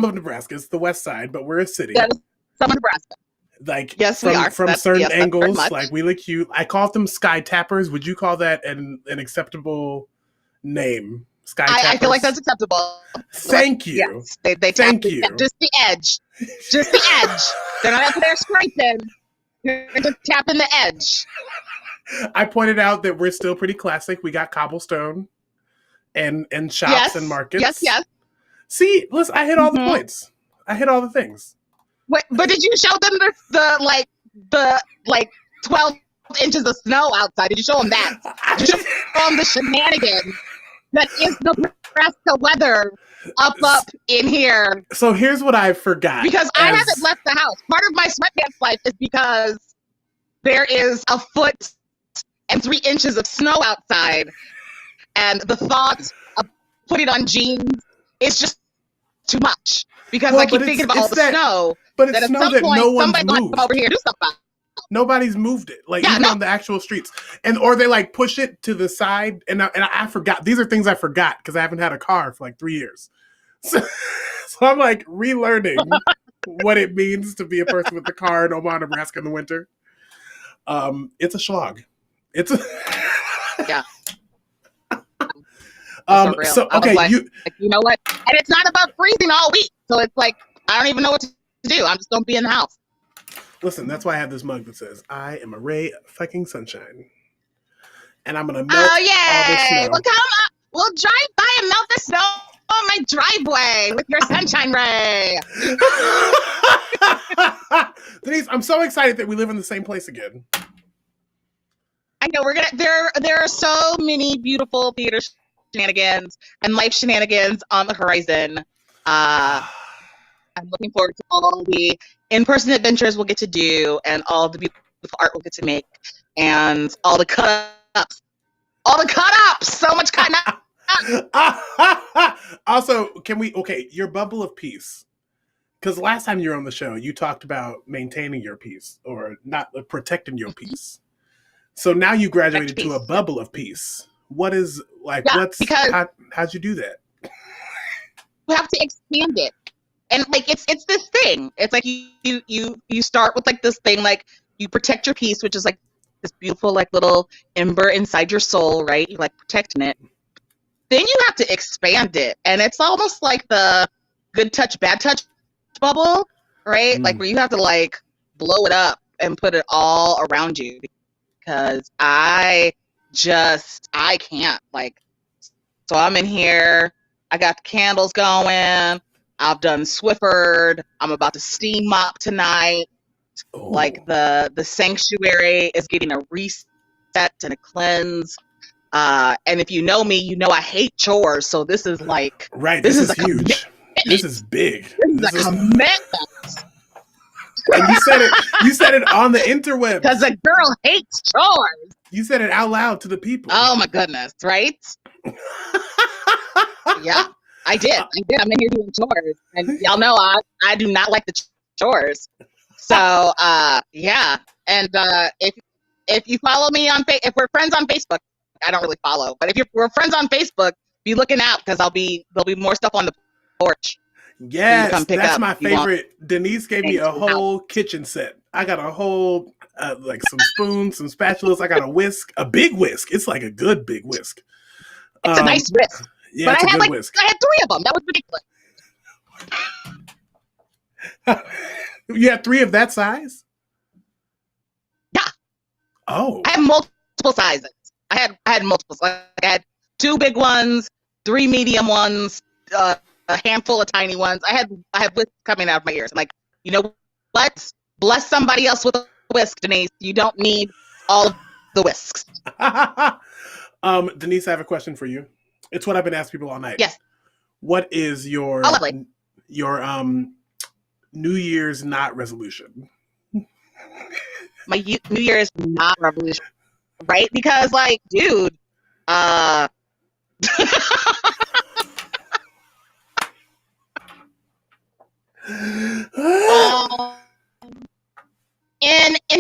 of Nebraska. It's the west side, but we're a city.
That is some of Nebraska.
Like
we are.
From certain angles, like we look cute. I called them sky tappers. Would you call that an acceptable name? Sky tappers.
I feel like that's acceptable.
Thank you.
Yes, they
thank you.
Just the edge. Just the edge. They're not up there scraping. They're just tapping the edge.
I pointed out that we're still pretty classic. We got cobblestone and shops and markets.
Yes.
See, listen, I hit all the points. I hit all the things.
Wait, but did you show them the 12 inches of snow outside? Did you show them that? Did you show them the shenanigans that is the Nebraska weather up in here?
So here's what I forgot.
Because I haven't left the house. Part of my sweatpants life is because there is 1 foot and 3 inches of snow outside. And the thought of putting on jeans is just too much. Because I keep thinking about all the snow.
But it's snow that no one's moved.
Come over here and do something.
Nobody's moved it, like even on the actual streets, or they like push it to the side. And I forgot. These are things I forgot because I haven't had a car for like 3 years. So I'm like relearning what it means to be a person with a car in Omaha, Nebraska in the winter. It's a slog. It's a So okay,
like, you know what? And it's not about freezing all week, so it's like I don't even know what to do. I'm just gonna be in the house.
Listen, that's why I have this mug that says, I am a ray of fucking sunshine. And I'm going to melt all this snow.
Well, come on. We'll drive by and melt the snow on my driveway with your sunshine ray.
Denise, I'm so excited that we live in the same place again.
I know there are so many beautiful theater shenanigans and life shenanigans on the horizon. I'm looking forward to all the in-person adventures we'll get to do and all the beautiful art we'll get to make and all the cut-ups. So much cutting up.
Also, your bubble of peace. Because last time you were on the show, you talked about maintaining your peace or not protecting your peace. So now you graduated to a bubble of peace. What is how'd you do that?
You have to expand it. And like it's this thing. It's like you start with like this thing, like you protect your peace, which is like this beautiful like little ember inside your soul, right? You like protecting it. Then you have to expand it. And it's almost like the good touch, bad touch bubble, right? Like where you have to like blow it up and put it all around you, because I can't, like, so I'm in here, I got the candles going, I've done Swiffered, I'm about to steam mop tonight. Oh. Like the sanctuary is getting a reset and a cleanse. And if you know me, you know I hate chores, so this is like
this is huge. This is big.
This is a commitment.
And you said it on the interwebs.
Because a girl hates chores.
You said it out loud to the people.
Oh my goodness, right? Yeah, I did. I'm in here doing chores. And y'all know I do not like the chores. So yeah. And if you follow me on if we're friends on Facebook, I don't really follow. But if we're friends on Facebook, be looking out, because there'll be more stuff on the porch.
Yes, that's my favorite. Denise gave me a whole kitchen set. I got a whole like some spoons, some spatulas. I got a whisk, a big whisk. It's like a good big whisk.
It's a nice whisk.
Yeah,
but
it's
I had
whisk.
I had 3 of them. That was ridiculous.
You had 3 of that size?
Yeah.
Oh.
I have multiple sizes. I had multiples. Like I had 2 big ones, 3 medium ones, a handful of tiny ones. I had whisks coming out of my ears. I'm like, you know what? Bless somebody else with a whisk, Denise. You don't need all of the whisks.
Denise, I have a question for you. It's what I've been asking people all night.
Yes.
What is your New Year's not resolution?
My New Year's not resolution, right? Because like, dude, in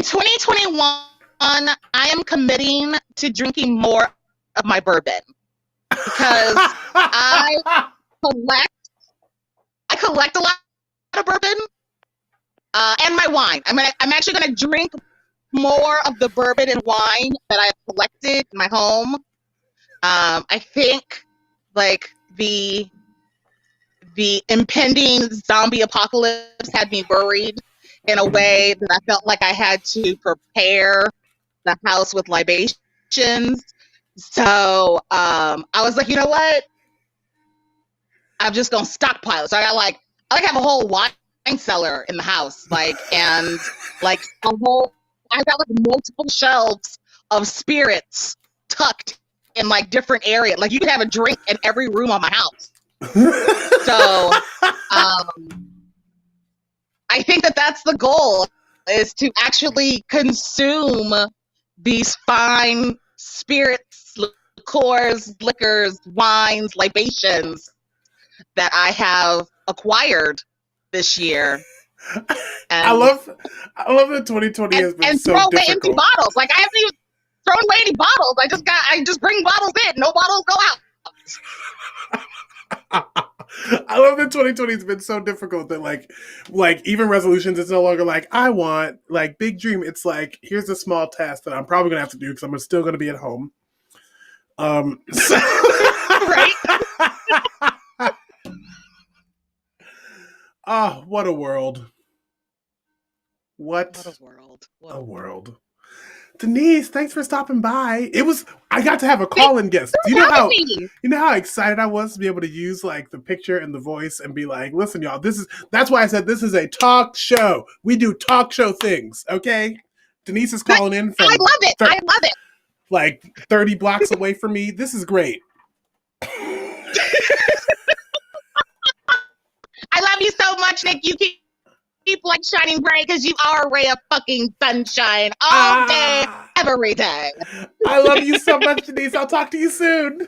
2021, I am committing to drinking more of my bourbon, because I collect a lot of bourbon and my wine. I'm actually going to drink more of the bourbon and wine that I've collected in my home. I think like the impending zombie apocalypse had me worried in a way that I felt like I had to prepare the house with libations. So I was like, you know what? I'm just gonna stockpile. So I have a whole wine cellar in the house, and I got like multiple shelves of spirits tucked in like different areas. Like you could have a drink in every room of my house. So I think that's the goal, is to actually consume these fine spirits, liqueurs, liquors, wines, libations that I have acquired this year. And
I love that 2020 has been so
throw away
difficult.
empty bottles. Like I haven't even thrown away any bottles. I just bring bottles in. No bottles go out.
I love that 2020 has been so difficult that like even resolutions, it's no longer like I want like big dream. It's like, here's a small task that I'm probably gonna have to do because I'm still gonna be at home.
Right.
Oh, what a world. What
a world.
What a world. Denise, thanks for stopping by. I got to have a call-in guest. You know how excited I was to be able to use like the picture and the voice and be like, listen, y'all, that's why I said this is a talk show. We do talk show things, okay? Denise is calling in from
I love it.
Like 30 blocks away from me. This is great.
I love you so much, Nick. You keep like shining bright because you are a ray of fucking sunshine all day, every day.
I love you so much, Denise. I'll talk to you soon.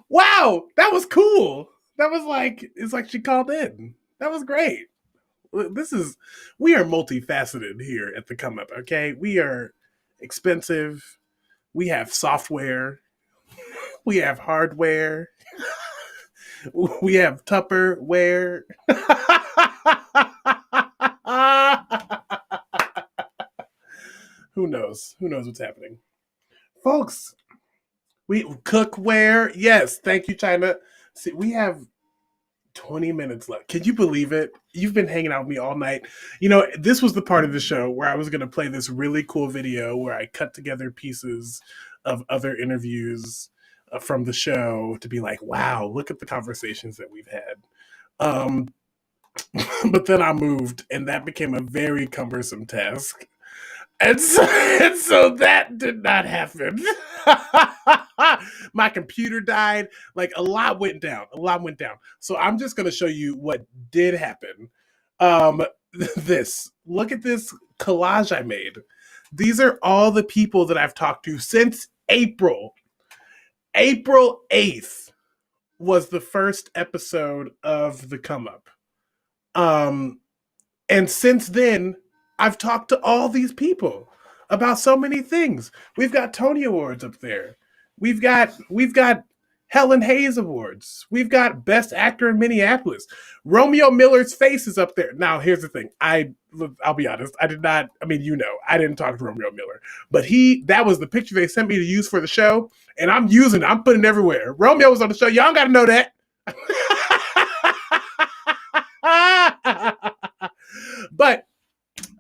Wow, that was cool. That was like, it's like she called in. That was great. We are multifaceted here at the Come Up, okay? We are expensive. We have software. We have hardware. We have Tupperware. Who knows? Who knows what's happening? Folks, we cookware. Yes, thank you, China. See, we have 20 minutes left. Can you believe it? You've been hanging out with me all night. You know, this was the part of the show where I was going to play this really cool video where I cut together pieces of other interviews from the show to be like, wow, look at the conversations that we've had. But then I moved, and that became a very cumbersome task. And so that did not happen. My computer died. Like, a lot went down. So I'm just going to show you what did happen. Look at this collage I made. These are all the people that I've talked to since April. April 8th was the first episode of The Come Up. And since then, I've talked to all these people about so many things. We've got Tony Awards up there. We've got Helen Hayes Awards. We've got Best Actor in Minneapolis. Romeo Miller's face is up there. Now, here's the thing. I'll be honest. I didn't talk to Romeo Miller, but that was the picture they sent me to use for the show, and I'm using it. I'm putting it everywhere. Romeo was on the show. Y'all got to know that. But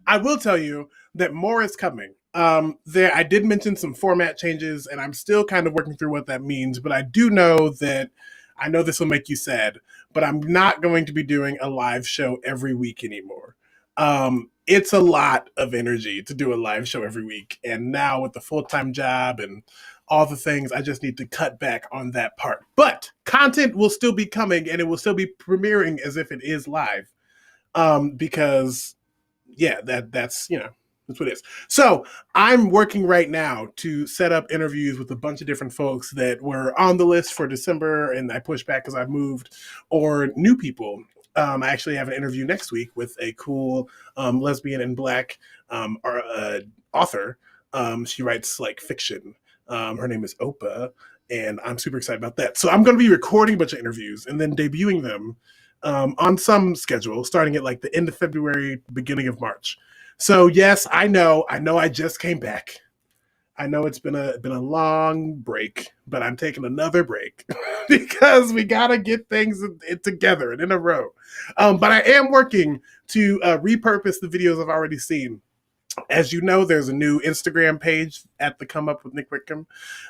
I will tell you that more is coming. I did mention some format changes, and I'm still kind of working through what that means, but I do know that, I know this will make you sad, but I'm not going to be doing a live show every week anymore. It's a lot of energy to do a live show every week, and now with the full-time job and all the things, I just need to cut back on that part. But content will still be coming, and it will still be premiering as if it is live. Because that's what it is. So I'm working right now to set up interviews with a bunch of different folks that were on the list for December, and I pushed back because I moved, or new people. I actually have an interview next week with a cool lesbian and Black author. She writes like fiction. Her name is Opa, and I'm super excited about that. So I'm going to be recording a bunch of interviews and then debuting them on some schedule, starting at like the end of February, beginning of March. So yes, I know I just came back. I know it's been a long break, but I'm taking another break because we gotta get things together and in a row. But I am working to repurpose the videos I've already seen. As you know, there's a new Instagram page at the Come Up with Nick Whitcomb.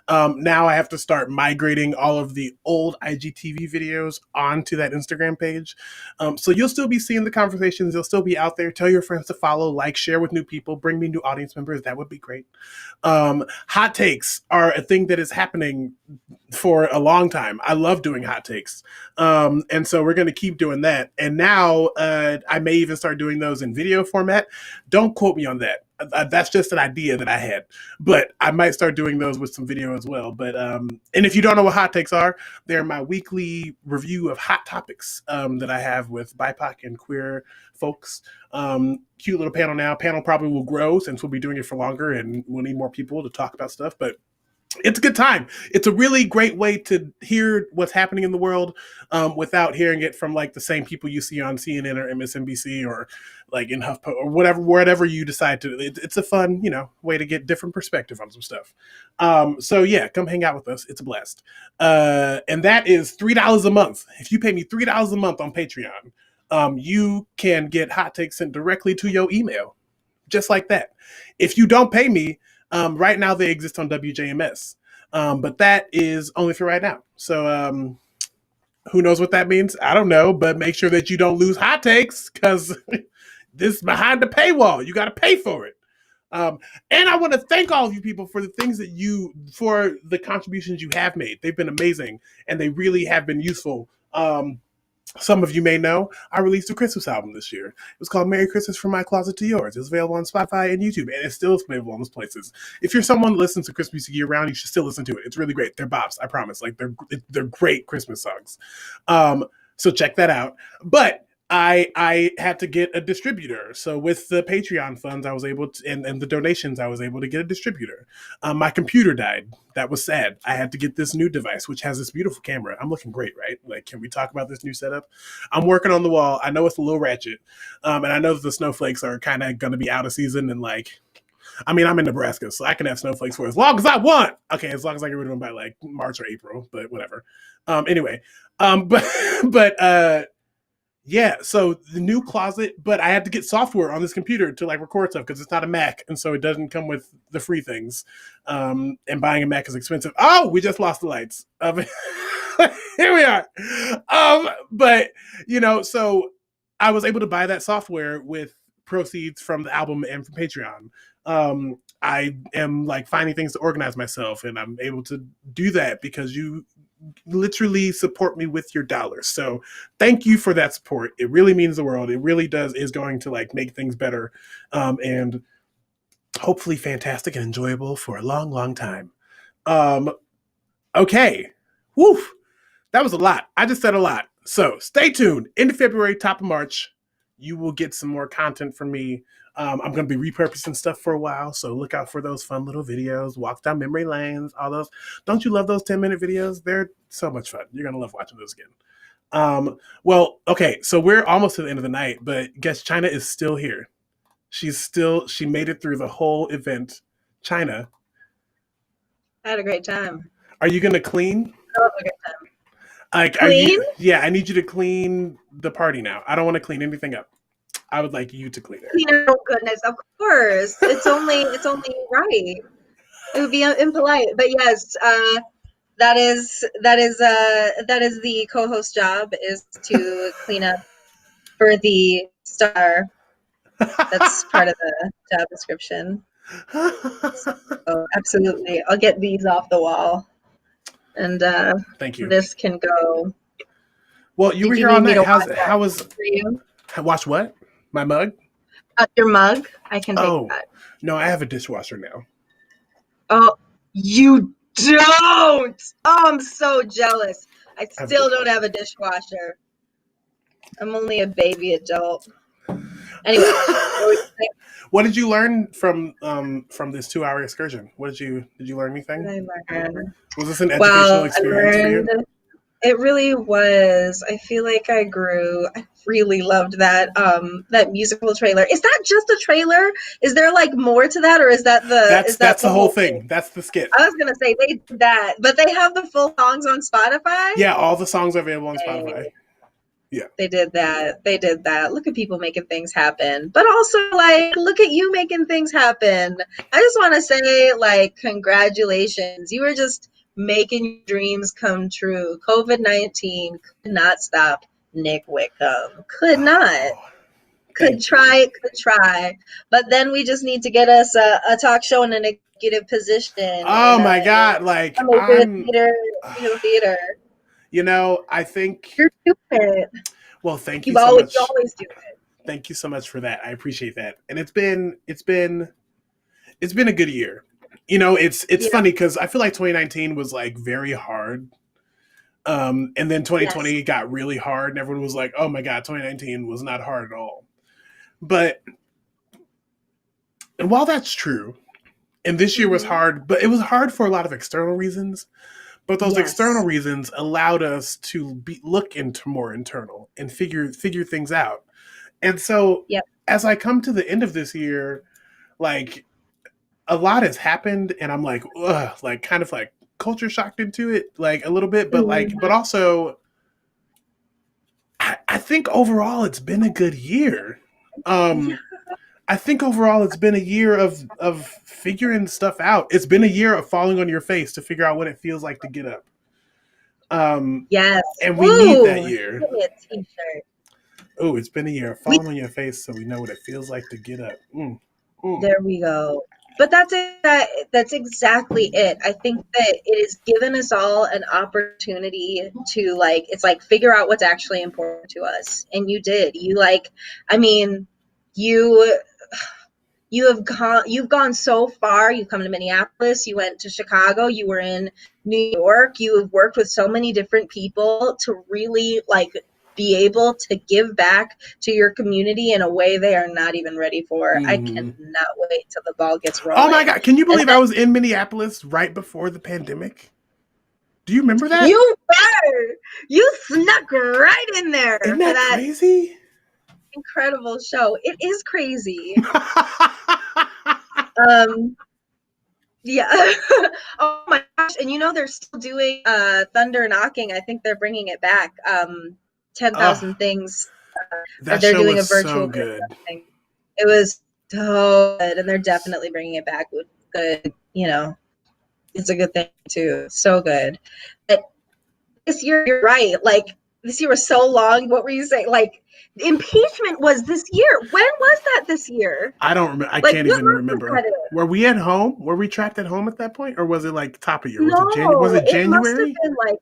Now I have to start migrating all of the old IGTV videos onto that Instagram page. So you'll still be seeing the conversations. They'll still be out there. Tell your friends to follow, like, share with new people, bring me new audience members. That would be great. Hot takes are a thing that is happening for a long time. I love doing hot takes. And so we're going to keep doing that. And now I may even start doing those in video format. Don't quote me on that. That's just an idea that I had, but I might start doing those with some video as well. But and if you don't know what hot takes are, they're my weekly review of hot topics that I have with BIPOC and queer folks. Cute little panel now. Panel probably will grow since we'll be doing it for longer and we'll need more people to talk about stuff. But it's a good time. It's a really great way to hear what's happening in the world without hearing it from like the same people you see on CNN or MSNBC or like in HuffPo or whatever you decide to. It's a fun, way to get different perspective on some stuff. So yeah, come hang out with us. It's a blast. And that is $3 a month. If you pay me $3 a month on Patreon, you can get hot takes sent directly to your email, just like that. If you don't pay me, right now they exist on WJMS, but that is only for right now. So who knows what that means? I don't know, but make sure that you don't lose hot takes because this is behind the paywall. You got to pay for it. And I want to thank all of you people for the things for the contributions you have made. They've been amazing and they really have been useful. some of you may know, I released a Christmas album this year. It was called Merry Christmas From My Closet to Yours. It's available on Spotify and YouTube, and it's still available on those places. If you're someone who listens to Christmas music year round, you should still listen to it. It's really great. They're bops, I promise. Like they're great Christmas songs. So check that out. But I had to get a distributor. So with the Patreon funds, I was able to, and the donations, I was able to get a distributor. My computer died. That was sad. I had to get this new device, which has this beautiful camera. I'm looking great, right? Like, can we talk about this new setup? I'm working on the wall. I know it's a little ratchet. And I know that the snowflakes are kind of going to be out of season. And like, I mean, I'm in Nebraska, so I can have snowflakes for as long as I want. Okay, as long as I get rid of them by like March or April, but whatever. Anyway, yeah, so the new closet, but I had to get software on this computer to like record stuff because it's not a Mac, and so it doesn't come with the free things. And buying a Mac is expensive. Oh, we just lost the lights. Here we are. But so I was able to buy that software with proceeds from the album and from Patreon. I am like finding things to organize myself, and I'm able to do that because you literally support me with your dollars. So thank you for that support. It really means the world. It really is going to like make things better and hopefully fantastic and enjoyable for a long, long time. Okay. Woo. That was a lot. I just said a lot. So stay tuned. End of February, top of March, you will get some more content from me. I'm going to be repurposing stuff for a while, so look out for those fun little videos, walk down memory lanes, all those. Don't you love those 10-minute videos? They're so much fun. You're going to love watching those again. Well, okay, so we're almost to the end of the night, but guess China is still here. She made it through the whole event. China.
I had a great time.
Are you going to clean?
I had a great time.
Like,
Clean?
I need you to clean the party now. I don't want to clean anything up. I would like you to clean it.
Oh goodness, of course. It's only right. It would be impolite, but yes, that is the co-host job, is to clean up for the star. That's part of the job description. So absolutely, I'll get these off the wall, and
thank you.
This can go.
Well, you were here all night. How was for you? Watch what? My mug?
Your mug? I can take that.
No, I have a dishwasher now.
Oh, you don't! Oh, I'm so jealous. I still don't have a dishwasher. I'm only a baby adult. Anyway.
What did you learn from this 2-hour excursion? Did you learn anything? Was this an educational experience for you?
It really was. I feel like I grew. I really loved that musical trailer. Is that just a trailer? Is there like more to that, or is that
that's the whole thing? That's the skit.
I was gonna say they did that, but they have the full songs on Spotify.
Yeah, all the songs are available on Spotify. Yeah,
they did that. Look at people making things happen, but also like look at you making things happen. I just want to say like congratulations. You were just making dreams come true. COVID-19 could not stop Nick Wickham. Could not. Could try. But then we just need to get us a talk show in an executive position.
Oh my God! Like
theater.
I think
you're doing it.
Well, thank you so much.
You always do it.
Thank you so much for that. I appreciate that. And it's been a good year. It's funny because I feel like 2019 was like very hard. And then 2020 got really hard and everyone was like, oh my God, 2019 was not hard at all. And while that's true, and this year was hard, but it was hard for a lot of external reasons. But those external reasons allowed us to look into more internal and figure things out. And so as I come to the end of this year, like a lot has happened and I'm like, ugh, like kind of like culture shocked into it, like a little bit, but but also I think overall it's been a good year. I think overall it's been a year of figuring stuff out. It's been a year of falling on your face to figure out what it feels like to get up.
Yes.
And we need that year.
Give me a t-shirt.
Oh, it's been a year of falling on your face so we know what it feels like to get up.
There we go. But that's exactly it. I think that it has given us all an opportunity to like, it's like figure out what's actually important to us. And you did. You like, I mean, you've gone so far. You've come to Minneapolis, you went to Chicago, you were in New York, you have worked with so many different people to really like be able to give back to your community in a way they are not even ready for. I cannot wait till the ball gets rolling.
Oh my God. Can you believe I was in Minneapolis right before the pandemic? Do you remember that?
You were. You snuck right in there.
Isn't that crazy?
Incredible show. It is crazy. Yeah. Oh my gosh. And you know they're still doing Thunder Knocking. I think they're bringing it back. 10,000 Things.
That
they're
show
doing
was
a virtual
so good.
thing. It was so good, and they're definitely bringing it back with good, you know, it's a good thing too. So good. But this year, you're right. Like this year was so long. What were you saying? Like impeachment was this year. When was that this year?
I don't remember. I
Like,
can't
what
even
month
remember.
was that?
Were we at home? Were we trapped at home at that point, or was it like top of year?
No,
Was it
it must have
January?
been like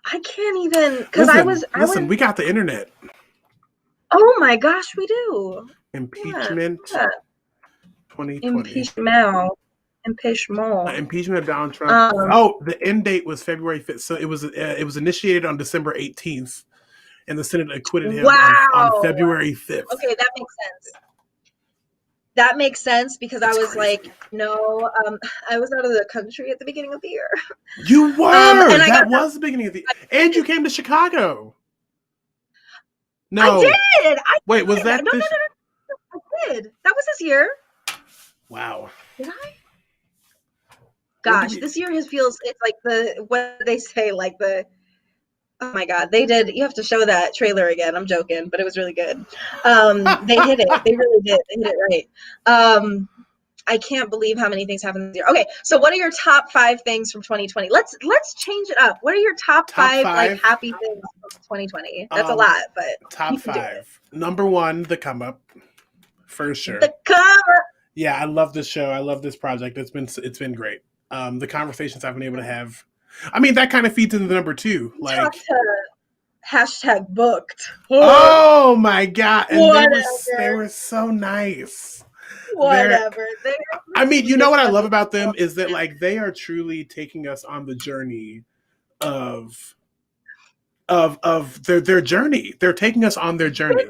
I can't even because
Listen, we got the internet.
Oh my gosh, we do.
Impeachment
Yeah.
2020. Impeachment of Donald Trump. The end date was February 5th. So it was initiated on December 18th, and the Senate acquitted him on February 5th.
Okay, that makes sense. That makes sense because
That's
I was
crazy.
like, no, I was out of the country at the beginning of the year.
You were.
And
That was the beginning of the and you came to Chicago. No.
I did.
Wait, was that
no,
this?
No, I did. That was this year.
Wow.
Did I? Gosh, this year feels it's like what they say, like oh my God, they did. You have to show that trailer again. I'm joking, but it was really good. They hit it. They really did. They hit it right. I can't believe how many things happened this year. Okay, so what are your top 5 things from 2020? Let's change it up. What are your top 5 like happy things from 2020? That's a lot, but
top 5. Number 1, the come up, for sure.
The come up.
Yeah, I love this show. I love this project. It's been great. The conversations I've been able to have. I mean, that kind of feeds into the number 2. Like
hashtag booked.
Oh my God! And they were so nice.
Whatever.
I mean, you know what I love about them is that like they are truly taking us on the journey of their journey. They're taking us on their journey.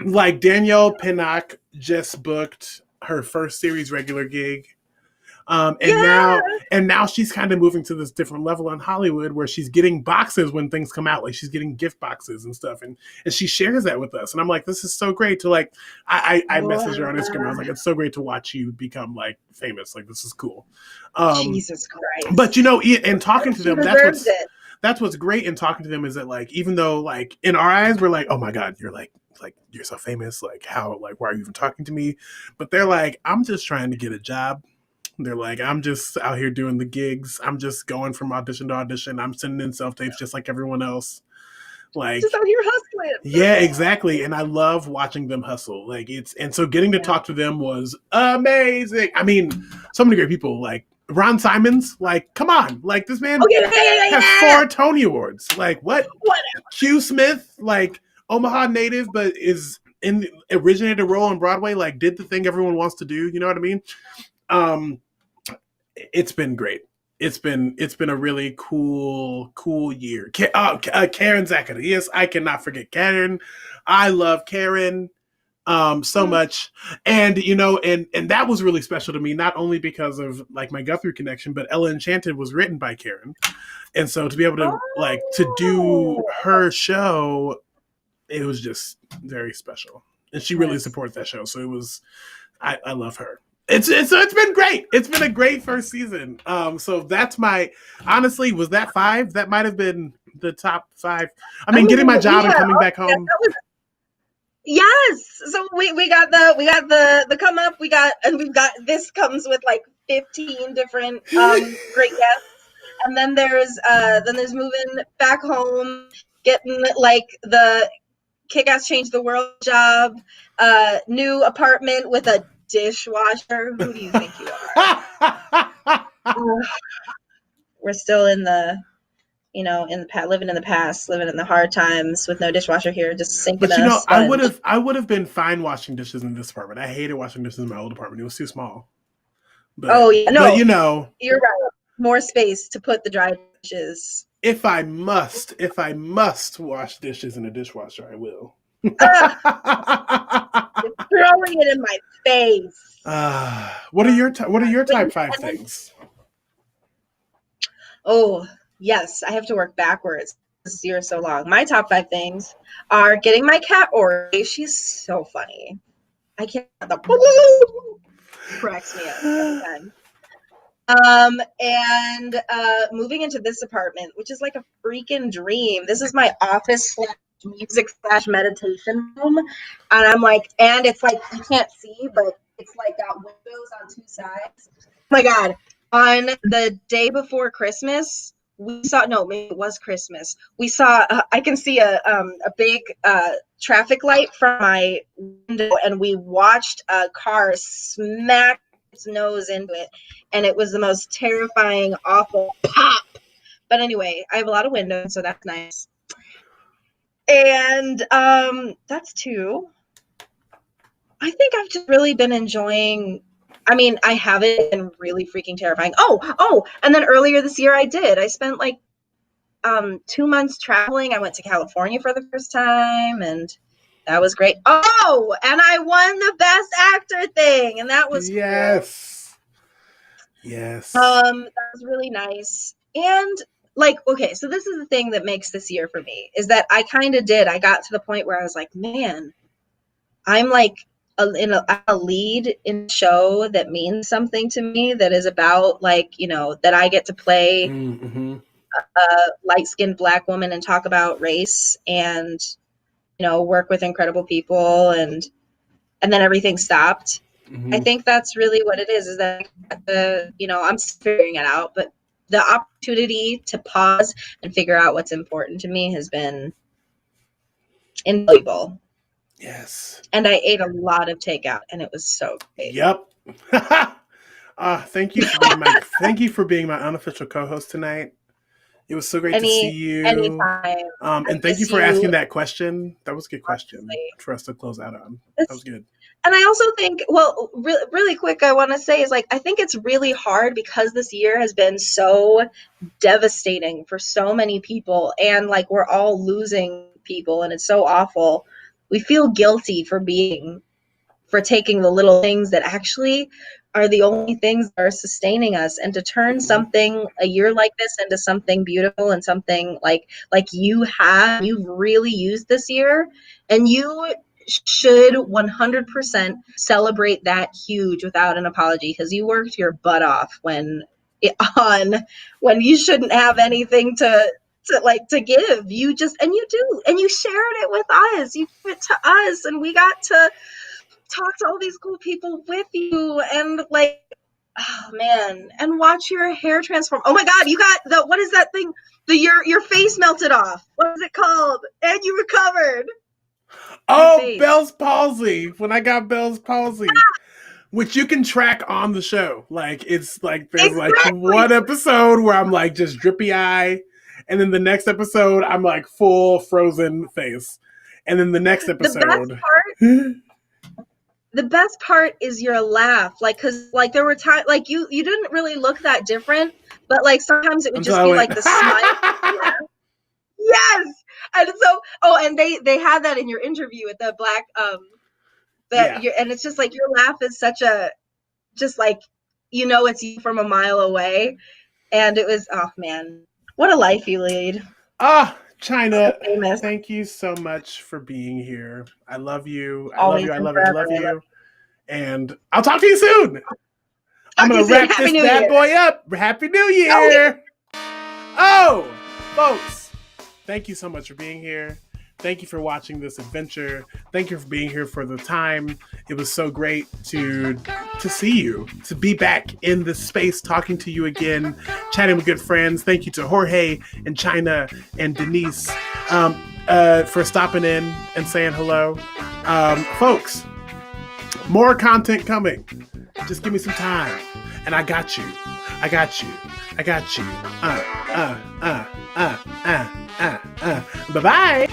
Like Danielle Pinnock just booked her first series regular gig. And now she's kind of moving to this different level in Hollywood where she's getting boxes when things come out, like she's getting gift boxes and stuff, and she shares that with us. And I'm like, this is so great to like. I messaged her on Instagram. I was like, it's so great to watch you become like famous. Like this is cool.
Jesus Christ!
But you know, and talking to them, that's what's great in talking to them is that like even though like in our eyes we're like, oh my God, you're like you're so famous. Like how why are you even talking to me? But they're like, I'm just trying to get a job. They're like, I'm just out here doing the gigs. I'm just going from audition to audition. I'm sending in self-tapes just like everyone else. Like
just out here hustling.
Yeah, exactly. And I love watching them hustle. Like so getting to talk to them was amazing. I mean, so many great people. Like Ron Simons, like, come on. Like this man has 4 Tony Awards. Like what? Q Smith, like Omaha native, but originated a role on Broadway, like did the thing everyone wants to do. You know what I mean? It's been great. It's been a really cool year. Karen Zachary. Yes, I cannot forget Karen. I love Karen so much. And you know, and that was really special to me, not only because of like my Guthrie connection, but Ella Enchanted was written by Karen. And so to be able to like to do her show, it was just very special. And she really supported that show. So it was I love her. It's been great. It's been a great first season. So that's honestly, was that 5? That might have been the top 5. I mean, getting my job and coming back home.
Yes. So we got the come up. We've got this comes with like 15 different great guests. And then there's moving back home, getting like the kick-ass change the world job, new apartment with a dishwasher. Who do you think you are? We're still in the, in the living in the past, living in the hard times with no dishwasher here, just sinking
But
a sponge.
I would have been fine washing dishes in this apartment. I hated washing dishes in my old apartment. It was too small. But,
oh yeah, no,
but
you're right. More space to put the dry dishes.
If I must wash dishes in a dishwasher, I will.
You're throwing it in my face.
What are your type 5 things?
Oh yes, I have to work backwards. This year is so long. My top 5 things are getting my cat Aubry. She's so funny. I can't. Cracks me up every time. And moving into this apartment, which is like a freaking dream. This is my office / music / meditation room. And I'm like, and it's like, you can't see, but it's like got windows on 2 sides. Oh my God. On the day before Christmas, we saw, no, maybe it was Christmas. We saw, I can see a big traffic light from my window, and we watched a car smack its nose into it, and it was the most terrifying, awful pop. But anyway, I have a lot of windows, so that's nice. And that's 2. I think I've just really been enjoying. I mean, I haven't been really freaking terrifying. Oh, and then earlier this year I spent like 2 months traveling. I went to California for the first time, and that was great. Oh, and I won the Best Actor thing, and that was
yes.
Cool. Yes. That was really nice. And like, okay, so this is the thing that makes this year for me, is that I got to the point where I was like, man, I'm like a lead in a show that means something to me, that is about like, that I get to play a light-skinned Black woman and talk about race and, work with incredible people, and then everything stopped. Mm-hmm. I think that's really what it is that I'm figuring it out, but the opportunity to pause and figure out what's important to me has been invaluable.
Yes.
And I ate a lot of takeout, and it was so great.
Yep. Thank you for being my unofficial co-host tonight. It was so great to see you.
Anytime.
And thank you for asking that question. That was a good question for us to close out on. That was good.
And I also think, well, really quick, I want to say is like, I think it's really hard because this year has been so devastating for so many people, and like we're all losing people, and it's so awful. We feel guilty for taking the little things that actually are the only things that are sustaining us, and to turn something a year like this into something beautiful and something like you've really used this year, and you should 100% celebrate that huge without an apology, because you worked your butt off when you shouldn't have anything to give. You just, and you do, and you shared it with us, you gave it to us, and we got to talk to all these cool people with you, and like, oh man, and watch your hair transform. Oh my God, you got what is that thing? Your face melted off. What is it called? And you recovered.
Oh, Bell's palsy. When I got Bell's palsy. Which you can track on the show. Like, it's like, there's like one episode where I'm like just drippy eye, and then the next episode I'm like full frozen face, and then the next episode.
The best part is your laugh, like, because like there were times like you didn't really look that different, but like sometimes it would just be like the smile. Yes, and so and they had that in your interview with the Black and it's just like your laugh is such a just like it's you from a mile away, and it was, oh man, what a life you lead.
China, thank you so much for being here. I love you. I love you. And I'll talk to you soon. I'm going to wrap this bad boy up. Happy New Year. Oh, folks, thank you so much for being here. Thank you for watching this adventure. Thank you for being here for the time. It was so great to see you, to be back in this space, talking to you again, chatting with good friends. Thank you to Jorge and China and Denise for stopping in and saying hello. Folks, More content coming. Just give me some time. And I got you. I got you. I got you. Bye-bye.